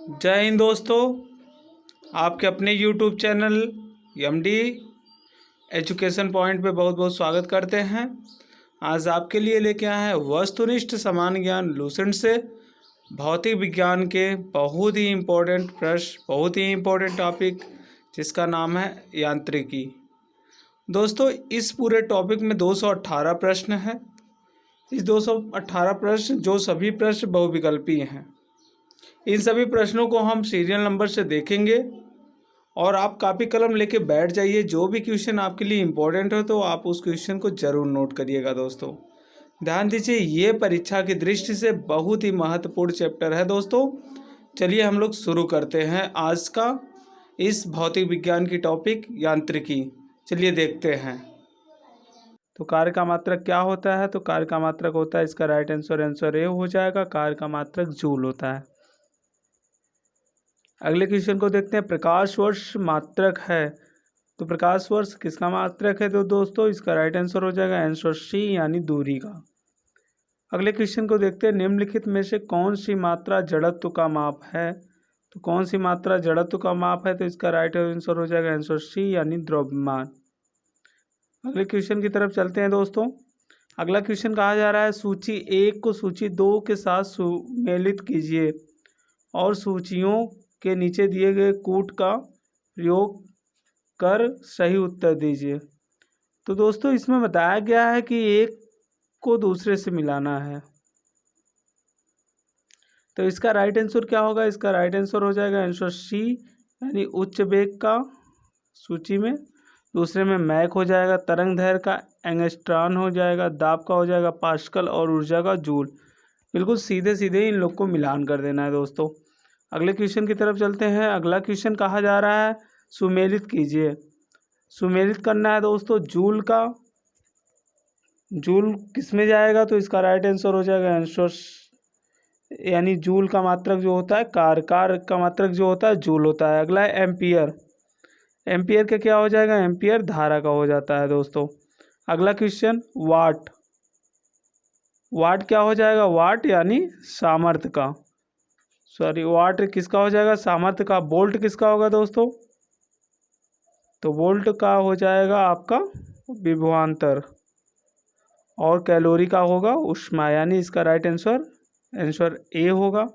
जय हिंद दोस्तों, आपके अपने YouTube channel MD education point पे बहुत बहुत स्वागत करते हैं। आज आपके लिए लेके आए हैं वस्तुनिष्ठ समान ज्ञान लूसेंट से भौतिक विज्ञान के बहुत ही इम्पोर्टेंट प्रश्न, बहुत ही इम्पोर्टेंट टॉपिक जिसका नाम है यांत्रिकी। दोस्तों, इस पूरे टॉपिक में 218 प्रश्न हैं। इस 218 प्रश्न जो सभी प्रश्न बहुविकल्पी हैं। इन सभी प्रश्नों को हम सीरियल नंबर से देखेंगे और आप कॉपी कलम लेके बैठ जाइए। जो भी क्वेश्चन आपके लिए इम्पोर्टेंट हो तो आप उस क्वेश्चन को ज़रूर नोट करिएगा। दोस्तों ध्यान दीजिए, ये परीक्षा की दृष्टि से बहुत ही महत्वपूर्ण चैप्टर है। दोस्तों चलिए हम लोग शुरू करते हैं आज का इस भौतिक विज्ञान की टॉपिक यांत्रिकी। चलिए देखते हैं। तो कार्य का मात्रक क्या होता है? तो कार्य का मात्रक होता है, इसका राइट आंसर ए हो जाएगा। कार्य का मात्रक जूल होता है। अगले क्वेश्चन को देखते हैं। प्रकाश वर्ष मात्रक है, तो प्रकाश वर्ष किसका मात्रक है? तो दोस्तों इसका राइट आंसर हो जाएगा आंसर सी, यानी दूरी का। अगले क्वेश्चन को देखते हैं। निम्नलिखित में से कौन सी मात्रा जड़त्व का माप है? तो कौन सी मात्रा जड़त्व का माप है? तो इसका राइट आंसर हो जाएगा आंसर सी, यानी द्रव्यमान। अगले क्वेश्चन की तरफ चलते हैं। दोस्तों अगला क्वेश्चन कहा जा रहा है, सूची 1 को सूची 2 के साथ सुमेलित कीजिए और सूचियों के नीचे दिए गए कूट का प्रयोग कर सही उत्तर दीजिए। तो दोस्तों इसमें बताया गया है कि एक को दूसरे से मिलाना है। तो इसका राइट आंसर क्या होगा? इसका राइट आंसर हो जाएगा आंसर सी, यानी उच्च वेग का सूची में। दूसरे में मैक हो जाएगा, तरंग दैर्घ्य का एंगस्ट्रॉन हो जाएगा, दाब का हो जाएगा पास्कल और ऊर्जा का जूल। बिल्कुल सीधे सीधे इन लोग को मिलान कर देना है। दोस्तों अगले क्वेश्चन की तरफ चलते हैं। अगला क्वेश्चन कहा जा रहा है, सुमेलित कीजिए। सुमेलित करना है दोस्तों जूल का। जूल किस में जाएगा? तो इसका राइट आंसर हो जाएगा आंसर, यानी जूल का मात्रक जो होता है कार्य का मात्रक जो होता है जूल होता है। अगला है एम्पियर। एम्पियर का क्या हो जाएगा? एम्पियर धारा का हो जाता है। दोस्तों अगला क्वेश्चन, वाट। वाट क्या हो जाएगा? वाट यानी सामर्थ्य का, सॉरी वाट किसका हो जाएगा? सामर्थ्य का। वोल्ट किसका होगा दोस्तों? तो वोल्ट का हो जाएगा आपका विभवांतर और कैलोरी का होगा ऊष्मा, यानी इसका राइट आंसर ए होगा।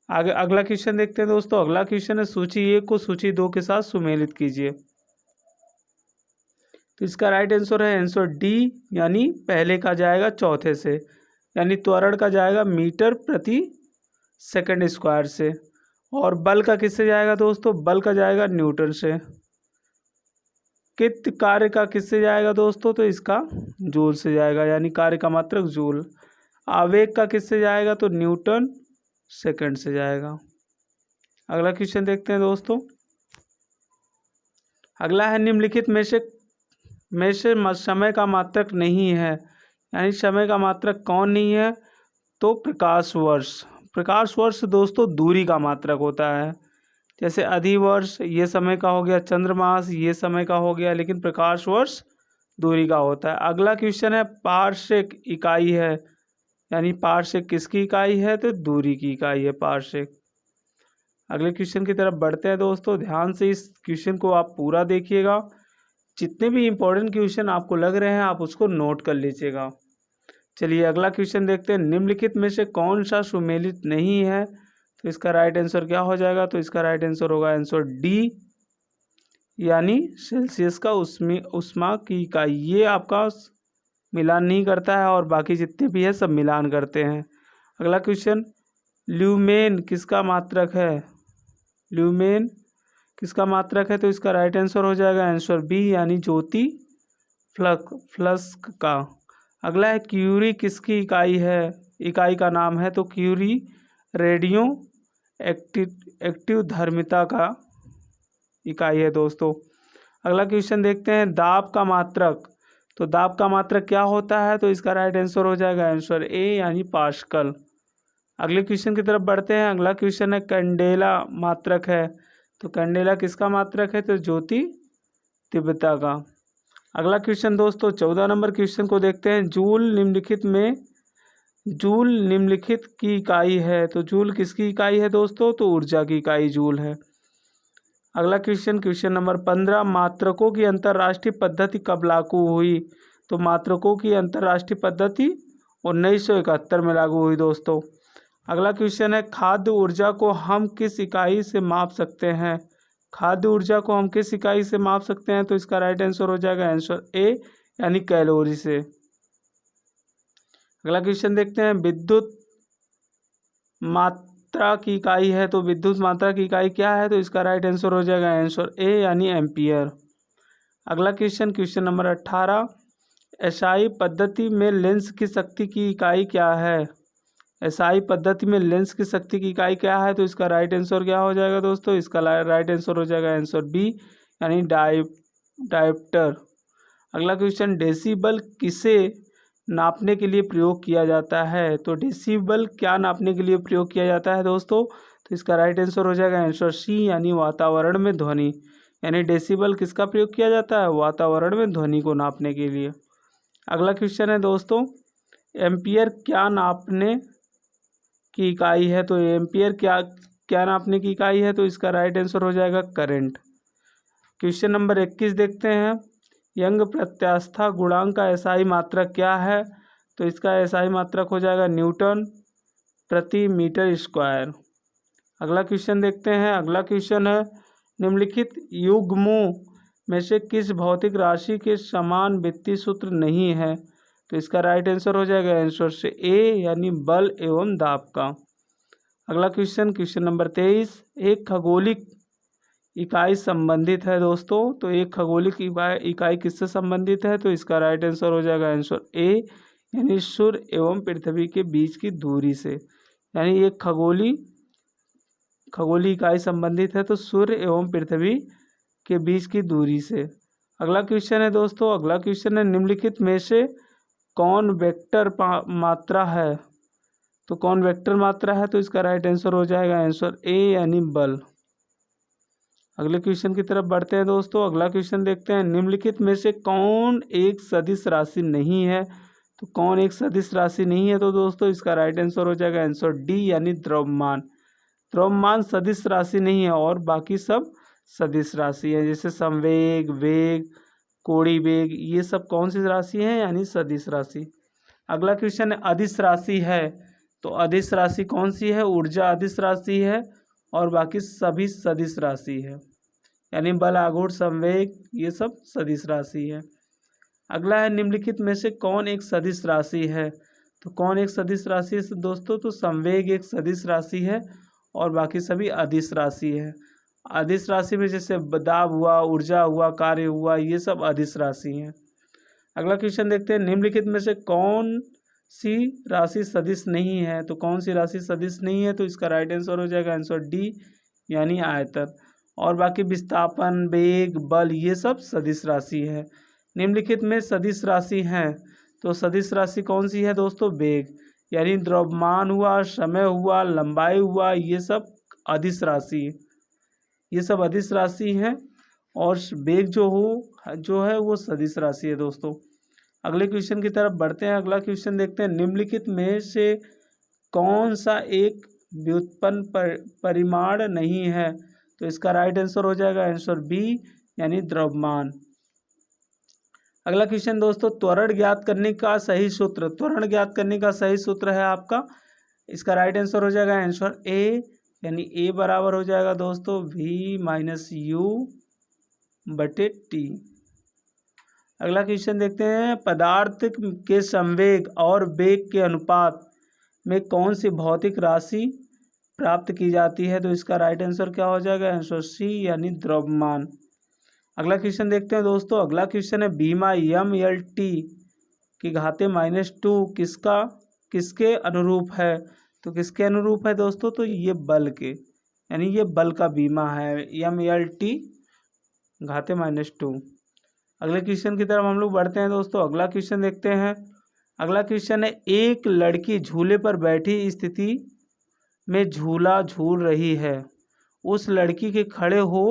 आगे अगला क्वेश्चन देखते हैं। दोस्तों अगला क्वेश्चन है, सूची 1 को सूची 2 के साथ सुमेलित कीजिए। तो इसका राइट आंसर है आंसर डी, यानी पहले का जाएगा चौथे से, यानी त्वरण का जाएगा मीटर प्रति सेकंड स्क्वायर से। और बल का किससे जाएगा दोस्तों? बल का जाएगा न्यूटन से। कित कार्य का किससे जाएगा दोस्तों? तो इसका जूल से जाएगा, यानी कार्य का मात्रक जूल। आवेग का किससे जाएगा? तो न्यूटन सेकंड से जाएगा। अगला क्वेश्चन देखते हैं। दोस्तों अगला है, निम्नलिखित में से समय का मात्रक नहीं है, यानी समय का मात्रक कौन नहीं है? तो प्रकाश वर्ष। प्रकाश वर्ष दोस्तों दूरी का मात्रक होता है। जैसे अधिवर्ष ये समय का हो गया, चंद्रमास ये समय का हो गया, लेकिन प्रकाश वर्ष दूरी का होता है। अगला क्वेश्चन है, पार्शिक इकाई है, यानी पार्शिक किसकी इकाई है? तो दूरी की इकाई है पार्शिक। अगले क्वेश्चन की तरफ बढ़ते हैं। दोस्तों ध्यान से इस क्वेश्चन को आप पूरा देखिएगा। जितने भी इम्पोर्टेंट क्वेश्चन आपको लग रहे हैं आप उसको नोट कर लीजिएगा। चलिए अगला क्वेश्चन देखते हैं। निम्नलिखित में से कौन सा सुमेलित नहीं है? तो इसका राइट आंसर क्या हो जाएगा? तो इसका राइट आंसर होगा आंसर डी, यानी सेल्सियस का ऊष्मा की इकाई। ये आपका मिलान नहीं करता है और बाकी जितने भी है सब मिलान करते हैं। अगला क्वेश्चन, ल्यूमेन किसका मात्रक है? ल्यूमेन किसका मात्रक है? तो इसका राइट आंसर हो जाएगा आंसर बी, यानी ज्योति फ्लक्स का। अगला है, क्यूरी किसकी इकाई है? इकाई का नाम है, तो क्यूरी रेडियो एक्टिव धर्मिता का इकाई है। दोस्तों अगला क्वेश्चन देखते हैं, दाब का मात्रक। तो दाब का मात्रक क्या होता है? तो इसका राइट आंसर हो जाएगा आंसर ए, यानी पास्कल। अगले क्वेश्चन की तरफ बढ़ते हैं। अगला क्वेश्चन है, कैंडेला मात्रक है। तो कैंडेला किसका मात्रक है? तो ज्योति तीव्रता का। अगला क्वेश्चन दोस्तों 14 नंबर क्वेश्चन को देखते हैं, जूल निम्नलिखित में जूल निम्नलिखित की इकाई है। तो जूल किसकी इकाई है दोस्तों? तो ऊर्जा की इकाई जूल है। अगला क्वेश्चन नंबर 15, मात्रकों की अंतर्राष्ट्रीय पद्धति कब लागू हुई? तो मात्रकों की अंतर्राष्ट्रीय पद्धति 1971 में लागू हुई दोस्तों। अगला क्वेश्चन है, खाद्य ऊर्जा को हम किस इकाई से माप सकते हैं? खाद्य ऊर्जा को हम किस इकाई से माप सकते हैं? तो इसका राइट आंसर हो जाएगा आंसर ए यानी कैलोरी से। अगला क्वेश्चन देखते हैं, विद्युत मात्रा की इकाई है। तो विद्युत मात्रा की इकाई क्या है? तो इसका राइट आंसर हो जाएगा आंसर ए यानी एम्पियर। अगला क्वेश्चन नंबर 18, एसआई पद्धति में लेंस की शक्ति की इकाई क्या है? एसआई पद्धति में लेंस की शक्ति की इकाई क्या है? तो इसका राइट आंसर क्या हो जाएगा दोस्तों? इसका राइट आंसर हो जाएगा आंसर बी यानी डायोप्टर। अगला क्वेश्चन, डेसिबल किसे नापने के लिए प्रयोग किया जाता है? तो डेसिबल क्या नापने के लिए प्रयोग किया जाता है दोस्तों? तो इसका राइट आंसर हो जाएगा आंसर सी यानी वातावरण में ध्वनि। यानी डेसिबल किसका प्रयोग किया जाता है? वातावरण में ध्वनि को नापने के लिए। अगला क्वेश्चन है दोस्तों, एम्पियर क्या नापने की इकाई है? तो एम्पियर क्या क्या नापने की इकाई है? तो इसका राइट आंसर हो जाएगा करंट। क्वेश्चन नंबर 21 देखते हैं, यंग प्रत्यास्था गुणांक का एसआई मात्रक क्या है? तो इसका एसआई मात्रक हो जाएगा न्यूटन प्रति मीटर स्क्वायर। अगला क्वेश्चन देखते हैं। अगला क्वेश्चन है, निम्नलिखित युग्मों में से किस भौतिक राशि के समान वित्तीय सूत्र नहीं है? तो इसका राइट आंसर हो जाएगा आंसर से ए यानी बल एवं दाब का। अगला क्वेश्चन नंबर 23, एक खगोलिक इकाई संबंधित है दोस्तों। तो एक खगोलिक इकाई किससे संबंधित है? तो इसका राइट आंसर हो जाएगा आंसर ए यानी सूर्य एवं पृथ्वी के बीच की दूरी से। यानी एक खगोलीय इकाई संबंधित है तो सूर्य एवं पृथ्वी के बीच की दूरी से। अगला क्वेश्चन है दोस्तों, अगला क्वेश्चन है, निम्नलिखित में से कौन वेक्टर मात्रा है? तो कौन वेक्टर मात्रा है? तो इसका राइट आंसर हो जाएगा आंसर ए यानी बल। अगले क्वेश्चन की तरफ बढ़ते हैं दोस्तों। अगला क्वेश्चन देखते हैं, निम्नलिखित में से कौन एक सदिश राशि नहीं है? तो कौन एक सदिश राशि नहीं है? तो दोस्तों इसका राइट आंसर हो जाएगा आंसर डी यानी द्रव्यमान। द्रव्यमान सदिश राशि नहीं है और बाकी सब सदिश राशि है, जैसे संवेग, वेग, कोणीय वेग, ये सब कौन सी राशि है? यानी सदिश राशि। अगला क्वेश्चन है, अदिश राशि है। तो अदिश राशि कौन सी है? ऊर्जा अदिश राशि है और बाकी सभी सदिश राशि है, यानी बल, आघूर्ण, संवेग, ये सब सदिश राशि है। अगला है, निम्नलिखित में से कौन एक सदिश राशि है? तो कौन एक सदिश राशि है दोस्तों? तो संवेग एक सदिश राशि है और बाकी सभी अदिश राशि है। अदिश राशि में जैसे दाब हुआ, ऊर्जा हुआ, कार्य हुआ, ये सब अदिश राशि हैं। अगला क्वेश्चन देखते हैं, निम्नलिखित में से कौन सी राशि सदिश नहीं है? तो कौन सी राशि सदिश नहीं है? तो इसका राइट आंसर हो जाएगा आंसर डी यानी आयतन। और बाकी विस्थापन, वेग, बल, ये सब सदिश राशि है। निम्नलिखित में सदिश राशि हैं, तो सदिश राशि कौन सी है दोस्तों? वेग, यानी द्रव्यमान हुआ, समय हुआ, लंबाई हुआ, ये सब अदिश राशि, ये सब अदिश राशि हैं और वेग जो है वो सदिश राशि है दोस्तों। अगले क्वेश्चन की तरफ बढ़ते हैं। अगला क्वेश्चन देखते हैं, निम्नलिखित में से कौन सा एक व्युत्पन्न परिमाण नहीं है? तो इसका राइट आंसर हो जाएगा आंसर बी यानी द्रव्यमान। अगला क्वेश्चन दोस्तों, त्वरण ज्ञात करने का सही सूत्र, त्वरण ज्ञात करने का सही सूत्र है आपका, इसका राइट आंसर हो जाएगा आंसर ए यानी ए बराबर हो जाएगा दोस्तों v माइनस यू बटे टी। अगला क्वेश्चन देखते हैं, पदार्थ के संवेग और वेग के अनुपात में कौन सी भौतिक राशि प्राप्त की जाती है? तो इसका राइट आंसर क्या हो जाएगा आंसर सी यानी द्रव्यमान। अगला क्वेश्चन देखते हैं दोस्तों। अगला क्वेश्चन है, बीमा यम एल टी की घाते -2 किसके अनुरूप है? तो किसके अनुरूप है दोस्तों? तो ये बल के, यानी ये बल का बीमा है यम एल टी घाते -2। अगले क्वेश्चन की तरफ हम लोग बढ़ते हैं दोस्तों। अगला क्वेश्चन देखते हैं। अगला क्वेश्चन है, एक लड़की झूले पर बैठी स्थिति में झूला झूल रही है, उस लड़की के खड़े हो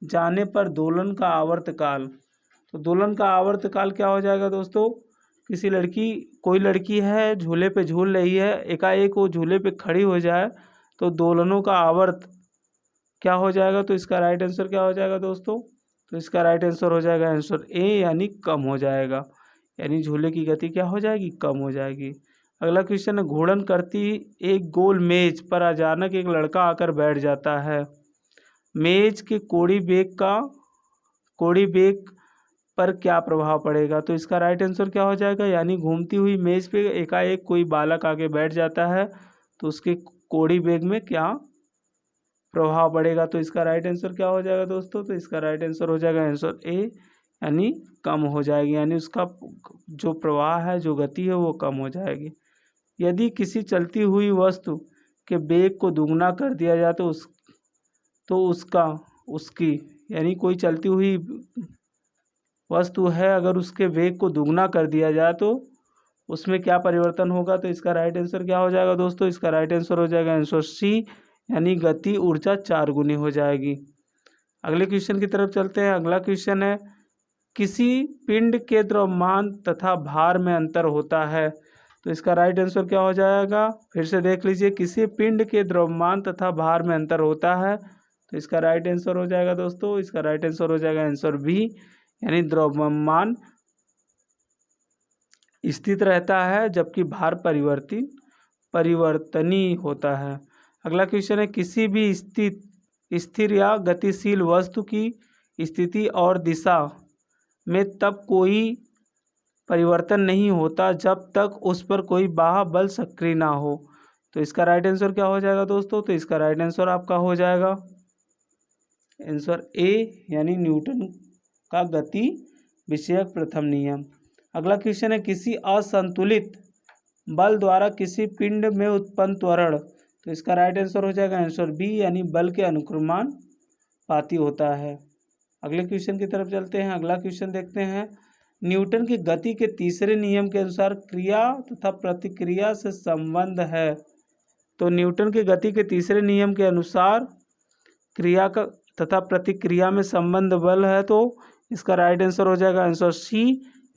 जाने पर दोलन का आवर्तकाल, तो दोलन का आवर्तकाल क्या हो जाएगा दोस्तों? कोई लड़की है, झूले पे झूल रही है, एकाएक वो झूले पे खड़ी हो जाए तो दोलनों का आवर्त क्या हो जाएगा? तो इसका राइट आंसर क्या हो जाएगा दोस्तों? तो इसका राइट आंसर हो जाएगा आंसर ए, यानी कम हो जाएगा। यानी झूले की गति क्या हो जाएगी? कम हो जाएगी। अगला क्वेश्चन है, घूर्णन करती एक गोल मेज पर अचानक एक लड़का आकर बैठ जाता है। मेज के कोड़ी बेग पर क्या प्रभाव पड़ेगा? तो इसका राइट आंसर क्या हो जाएगा? यानी घूमती हुई मेज पे एकाएक कोई बालक आके बैठ जाता है तो उसके कोड़ी बेग में क्या प्रभाव पड़ेगा? तो इसका राइट आंसर क्या हो जाएगा दोस्तों? तो इसका राइट आंसर हो जाएगा आंसर ए, यानी कम हो जाएगी। यानी उसका जो प्रवाह है, जो गति है, वो कम हो जाएगी। यदि किसी चलती हुई वस्तु के वेग को दुगना कर दिया जाए तो उसकी यानी कोई चलती हुई वस्तु है, अगर उसके वेग को दुगना कर दिया जाए तो उसमें क्या परिवर्तन होगा? तो इसका राइट आंसर क्या हो जाएगा दोस्तों? इसका राइट आंसर हो जाएगा आंसर सी, यानी गति ऊर्जा 4 गुनी हो जाएगी। अगले क्वेश्चन की तरफ चलते हैं। अगला क्वेश्चन है, किसी पिंड के द्रव्यमान तथा भार में अंतर होता है। तो इसका राइट आंसर क्या हो जाएगा? फिर से देख लीजिए, किसी पिंड के द्रव्यमान तथा भार में अंतर होता है। तो इसका राइट आंसर हो जाएगा दोस्तों, इसका राइट आंसर हो जाएगा आंसर बी, यानी द्रव्यमान स्थित रहता है जबकि भार परिवर्तनीय होता है। अगला क्वेश्चन है, किसी भी स्थिर या गतिशील वस्तु की स्थिति और दिशा में तब कोई परिवर्तन नहीं होता जब तक उस पर कोई बाह्य बल सक्रिय ना हो। तो इसका राइट आंसर क्या हो जाएगा दोस्तों? तो इसका राइट आंसर आपका हो जाएगा आंसर ए, यानी न्यूटन का गति विषयक प्रथम नियम। अगला क्वेश्चन है, किसी असंतुलित बल द्वारा किसी पिंड में उत्पन्न त्वरण। तो इसका राइट आंसर हो जाएगा आंसर बी, यानी बल के अनुक्रमानुपाती होता है। अगले क्वेश्चन की तरफ चलते हैं। अगला क्वेश्चन देखते हैं, न्यूटन की गति के तीसरे नियम के अनुसार क्रिया तथा प्रतिक्रिया से संबंध है। तो न्यूटन की गति के तीसरे नियम के अनुसार क्रिया का तथा प्रतिक्रिया में संबंध बल है, तो इसका राइट आंसर हो जाएगा आंसर सी,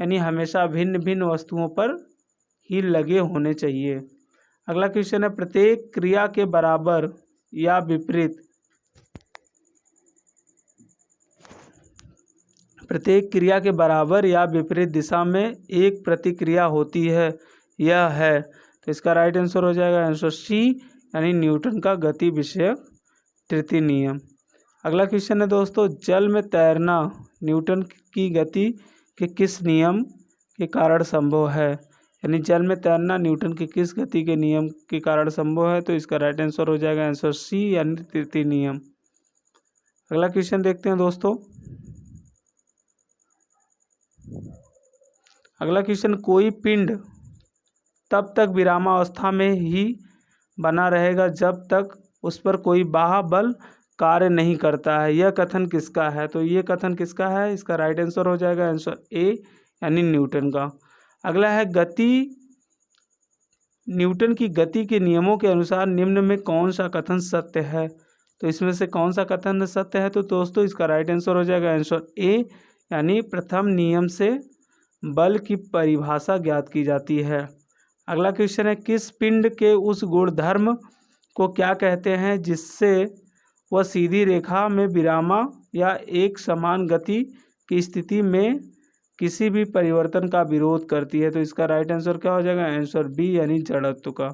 यानी हमेशा भिन्न भिन्न वस्तुओं पर ही लगे होने चाहिए। अगला क्वेश्चन है, प्रत्येक क्रिया के बराबर या विपरीत दिशा में एक प्रतिक्रिया होती है, यह है। तो इसका राइट आंसर हो जाएगा आंसर सी, यानी न्यूटन का गति विषयक तृतीय नियम। अगला क्वेश्चन है दोस्तों, जल में तैरना न्यूटन की गति के किस नियम के कारण संभव है? यानी जल में तैरना न्यूटन के किस गति के नियम के कारण संभव है? तो इसका राइट आंसर हो जाएगा आंसर सी, यानी तृतीय नियम। अगला क्वेश्चन देखते हैं दोस्तों। अगला क्वेश्चन, कोई पिंड तब तक विरामावस्था में ही बना रहेगा जब तक उस पर कोई बाह्य बल कार्य नहीं करता है, यह कथन किसका है? तो ये कथन किसका है? इसका राइट आंसर हो जाएगा आंसर ए, यानी न्यूटन का। अगला है, न्यूटन की गति के नियमों के अनुसार निम्न में कौन सा कथन सत्य है? तो इसमें से कौन सा कथन सत्य है? तो दोस्तों इसका राइट आंसर हो जाएगा आंसर ए, यानी प्रथम नियम से बल की परिभाषा ज्ञात की जाती है। अगला क्वेश्चन है, किस पिंड के उस गुणधर्म को क्या कहते हैं जिससे वह सीधी रेखा में विरामा या एक समान गति की स्थिति में किसी भी परिवर्तन का विरोध करती है? तो इसका राइट आंसर क्या हो जाएगा? आंसर बी, यानी जड़त्व का।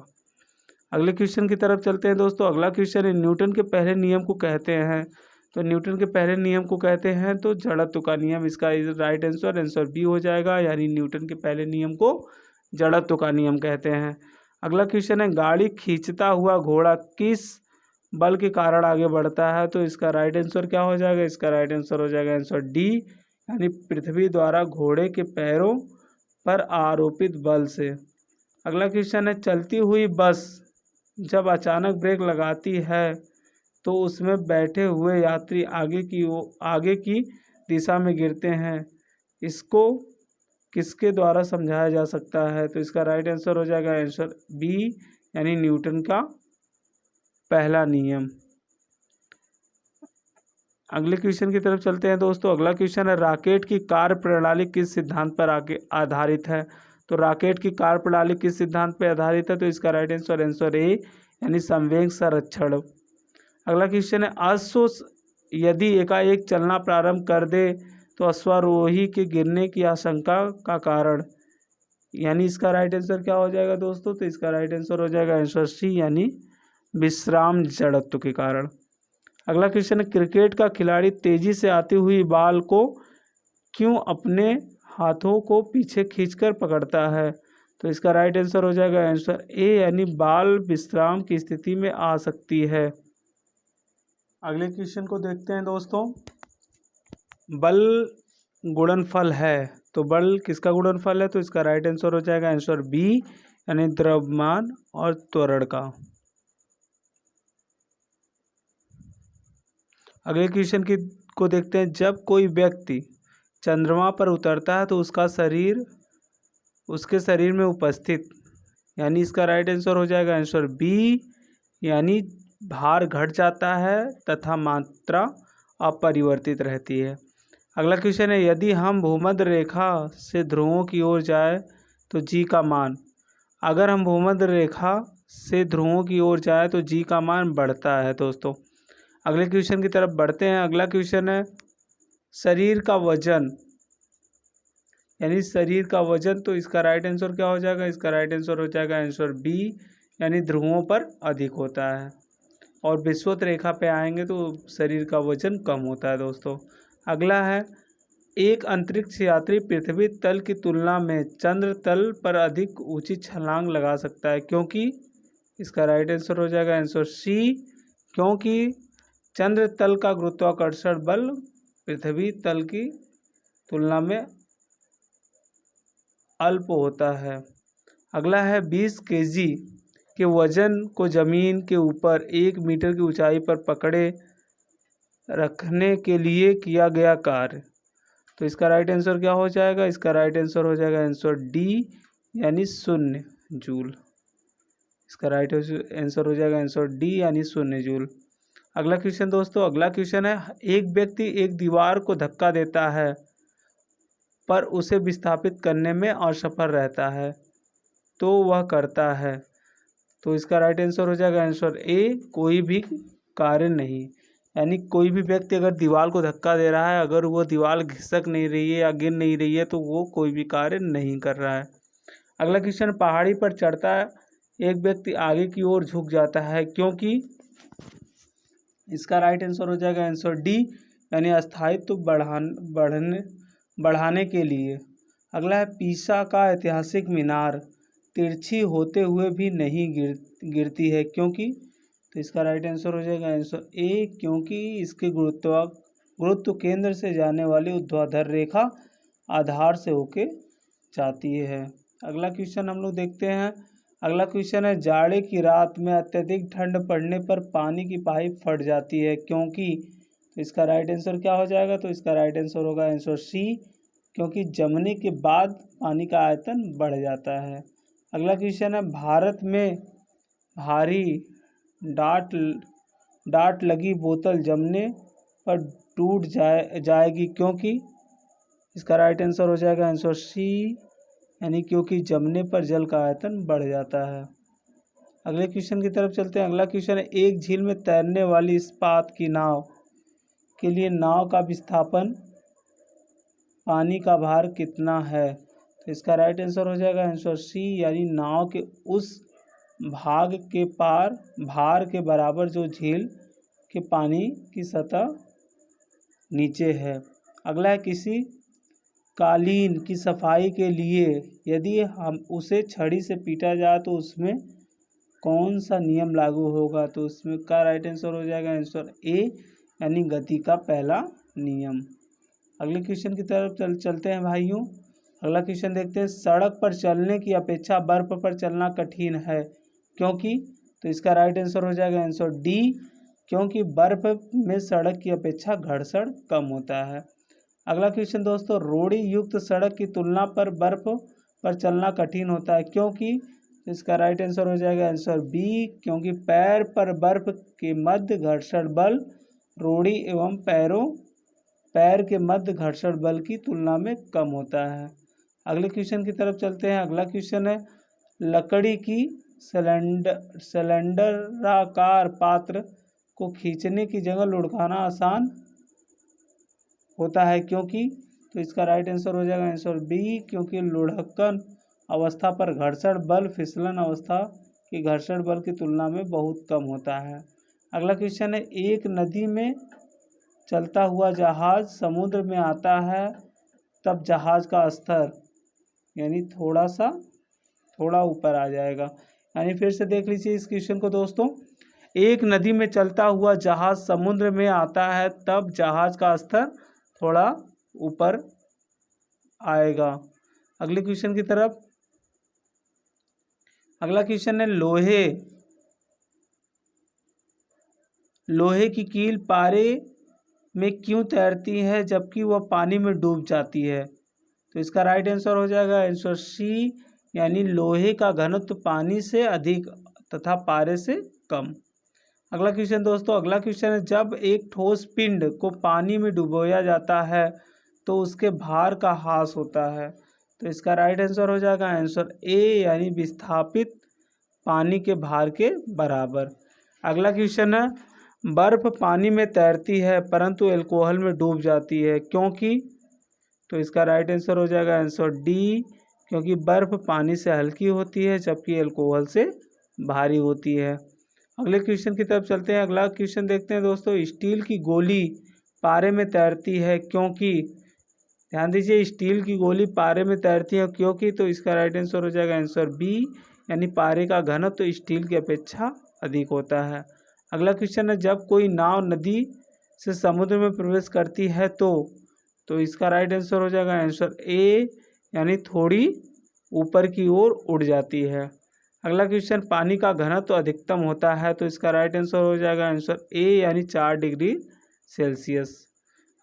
अगले क्वेश्चन की तरफ चलते हैं दोस्तों। अगला क्वेश्चन है, न्यूटन के पहले नियम को कहते हैं। तो न्यूटन के पहले नियम को कहते हैं तो जड़त्व का नियम। इसका राइट आंसर आंसर बी हो जाएगा, यानी न्यूटन के पहले नियम को जड़त्व का नियम कहते हैं। अगला क्वेश्चन है, गाड़ी खींचता हुआ घोड़ा किस बल के कारण आगे बढ़ता है? तो इसका राइट आंसर क्या हो जाएगा? इसका राइट आंसर हो जाएगा आंसर डी, यानी पृथ्वी द्वारा घोड़े के पैरों पर आरोपित बल से। अगला क्वेश्चन है, चलती हुई बस जब अचानक ब्रेक लगाती है तो उसमें बैठे हुए यात्री आगे की दिशा में गिरते हैं, इसको किसके द्वारा समझाया जा सकता है? तो इसका राइट आंसर हो जाएगा आंसर बी, यानी न्यूटन का पहला नियम। अगले क्वेश्चन की तरफ चलते हैं दोस्तों। अगला क्वेश्चन है, रॉकेट की कार्य प्रणाली किस सिद्धांत पर आधारित है? तो रॉकेट की कार्यप्रणाली किस सिद्धांत पर आधारित है? तो इसका राइट आंसर ए यानी संवेग संरक्षण। अगला क्वेश्चन है, अश्व यदि एकाएक चलना प्रारंभ कर दे तो अश्वारोही के गिरने की आशंका का कारण, यानी इसका राइट आंसर क्या हो जाएगा दोस्तों? तो इसका राइट आंसर हो जाएगा आंसर सी यानी विश्राम जड़त्व के कारण। अगला क्वेश्चन है, क्रिकेट का खिलाड़ी तेजी से आती हुई बॉल को क्यों अपने हाथों को पीछे खींचकर पकड़ता है? तो इसका राइट आंसर हो जाएगा आंसर ए यानी बॉल विश्राम की स्थिति में आ सकती है। अगले क्वेश्चन को देखते हैं दोस्तों, बल गुणनफल है, तो बल किसका गुणनफल है? तो इसका राइट आंसर हो जाएगा आंसर बी यानी द्रव्यमान और त्वरण का। अगले क्वेश्चन को देखते हैं, जब कोई व्यक्ति चंद्रमा पर उतरता है तो उसके शरीर में उपस्थित, यानी इसका राइट आंसर हो जाएगा आंसर बी यानी भार घट जाता है तथा मात्रा अपरिवर्तित रहती है। अगला क्वेश्चन है, यदि हम भूमध्य रेखा से ध्रुवों की ओर जाए तो जी का मान, अगर हम भूमध्य रेखा से ध्रुवों की ओर जाए तो जी का मान बढ़ता है दोस्तों। अगले क्वेश्चन की तरफ बढ़ते हैं। अगला क्वेश्चन है, शरीर का वजन, यानी शरीर का वजन, तो इसका राइट आंसर क्या हो जाएगा? इसका राइट आंसर हो जाएगा आंसर बी यानी ध्रुवों पर अधिक होता है, और विषुवत रेखा पे आएंगे तो शरीर का वजन कम होता है दोस्तों। अगला है, एक अंतरिक्ष यात्री पृथ्वी तल की तुलना में चंद्र तल पर अधिक ऊंची छलांग लगा सकता है, क्योंकि इसका राइट आंसर हो जाएगा आंसर सी, क्योंकि चंद्र तल का गुरुत्वाकर्षण बल पृथ्वी तल की तुलना में अल्प होता है। अगला है, 20 केजी के वजन को जमीन के ऊपर 1 मीटर की ऊंचाई पर पकड़े रखने के लिए किया गया कार्य, तो इसका राइट आंसर क्या हो जाएगा? इसका राइट आंसर हो जाएगा आंसर डी यानी 0 जूल। इसका राइट आंसर हो जाएगा आंसर डी यानी 0 जूल। अगला क्वेश्चन दोस्तों, अगला क्वेश्चन है, एक व्यक्ति एक दीवार को धक्का देता है पर उसे विस्थापित करने में असफल रहता है, तो वह करता है, तो इसका राइट आंसर हो जाएगा आंसर ए कोई भी कार्य नहीं, यानी कोई भी व्यक्ति अगर दीवार को धक्का दे रहा है, अगर वो दीवार घिसक नहीं रही है या गिर नहीं रही है तो वो कोई भी कार्य नहीं कर रहा है। अगला क्वेश्चन, पहाड़ी पर चढ़ता एक व्यक्ति आगे की ओर झुक जाता है क्योंकि, इसका राइट आंसर हो जाएगा आंसर डी यानी स्थायित्व बढ़ाने के लिए। अगला है, पीसा का ऐतिहासिक मीनार तिरछी होते हुए भी नहीं गिरती है क्योंकि, तो इसका राइट आंसर हो जाएगा आंसर ए क्योंकि इसके गुरुत्व केंद्र से जाने वाली ऊर्ध्वाधर रेखा आधार से होके जाती है। अगला क्वेश्चन हम लोग देखते हैं। अगला क्वेश्चन है, जाड़े की रात में अत्यधिक ठंड पड़ने पर पानी की पाइप फट जाती है क्योंकि, तो इसका राइट आंसर क्या हो जाएगा? तो इसका राइट आंसर होगा आंसर सी क्योंकि जमने के बाद पानी का आयतन बढ़ जाता है। अगला क्वेश्चन है, भारत में भारी डाट लगी बोतल जमने पर टूट जाएगी क्योंकि, इसका राइट आंसर हो जाएगा आंसर सी यानी क्योंकि जमने पर जल का आयतन बढ़ जाता है। अगले क्वेश्चन की तरफ चलते हैं। अगला क्वेश्चन है, एक झील में तैरने वाली इस्पात की नाव के लिए नाव का विस्थापन पानी का भार कितना है? तो इसका राइट आंसर हो जाएगा आंसर सी यानी नाव के उस भाग के भार के बराबर जो झील के पानी की सतह नीचे है। अगला है, किसी कालीन की सफाई के लिए यदि हम उसे छड़ी से पीटा जाए तो उसमें कौन सा नियम लागू होगा? तो उसमें का राइट आंसर हो जाएगा आंसर ए यानी गति का पहला नियम। अगले क्वेश्चन की तरफ चलते हैं भाइयों। अगला क्वेश्चन देखते हैं, सड़क पर चलने की अपेक्षा बर्फ पर चलना कठिन है क्योंकि, तो इसका राइट आंसर हो जाएगा आंसर डी क्योंकि बर्फ में सड़क की अपेक्षा घर्षण कम होता है। अगला क्वेश्चन दोस्तों, रोड़ी युक्त सड़क की तुलना पर बर्फ पर चलना कठिन होता है क्योंकि, इसका राइट आंसर हो जाएगा आंसर बी क्योंकि पैर पर बर्फ के मध्य घर्षण बल रोड़ी एवं पैर के मध्य घर्षण बल की तुलना में कम होता है। अगले क्वेश्चन की तरफ चलते हैं। अगला क्वेश्चन है, लकड़ी की सिलेंडराकार पात्र को खींचने की जगह लुढ़काना आसान होता है क्योंकि, तो इसका राइट आंसर हो जाएगा आंसर बी, क्योंकि लुढ़कन अवस्था पर घर्षण बल फिसलन अवस्था की घर्षण बल की तुलना में बहुत कम होता है। अगला क्वेश्चन है, एक नदी में चलता हुआ जहाज समुद्र में आता है तब जहाज का स्तर यानी थोड़ा ऊपर आ जाएगा। यानी फिर से देख लीजिए इस क्वेश्चन को दोस्तों, एक नदी में चलता हुआ जहाज समुद्र में आता है तब जहाज का स्तर थोड़ा ऊपर आएगा। अगले क्वेश्चन की तरफ। अगला क्वेश्चन है, लोहे की कील पारे में क्यों तैरती है जबकि वह पानी में डूब जाती है? तो इसका राइट आंसर हो जाएगा आंसर सी, यानी लोहे का घनत्व पानी से अधिक तथा पारे से कम। अगला क्वेश्चन दोस्तों, अगला क्वेश्चन है, जब एक ठोस पिंड को पानी में डुबोया जाता है तो उसके भार का ह्रास होता है। तो इसका राइट आंसर हो जाएगा आंसर ए, यानी विस्थापित पानी के भार के बराबर। अगला क्वेश्चन है, बर्फ पानी में तैरती है परंतु अल्कोहल में डूब जाती है क्योंकि, तो इसका राइट आंसर हो जाएगा आंसर डी, क्योंकि बर्फ पानी से हल्की होती है जबकि अल्कोहल से भारी होती है। अगले क्वेश्चन की तरफ चलते हैं। अगला क्वेश्चन देखते हैं दोस्तों, स्टील की गोली पारे में तैरती है क्योंकि, ध्यान दीजिए स्टील की गोली पारे में तैरती है क्योंकि, तो इसका राइट आंसर हो जाएगा आंसर बी, यानी पारे का घनत्व तो स्टील की अपेक्षा अधिक होता है। अगला क्वेश्चन है, जब कोई नाव नदी से समुद्र में प्रवेश करती है तो इसका राइट आंसर हो जाएगा आंसर ए, यानी थोड़ी ऊपर की ओर उड़ जाती है। अगला क्वेश्चन, पानी का घनत्व तो अधिकतम होता है, तो इसका राइट आंसर हो जाएगा आंसर ए, यानी 4 डिग्री सेल्सियस।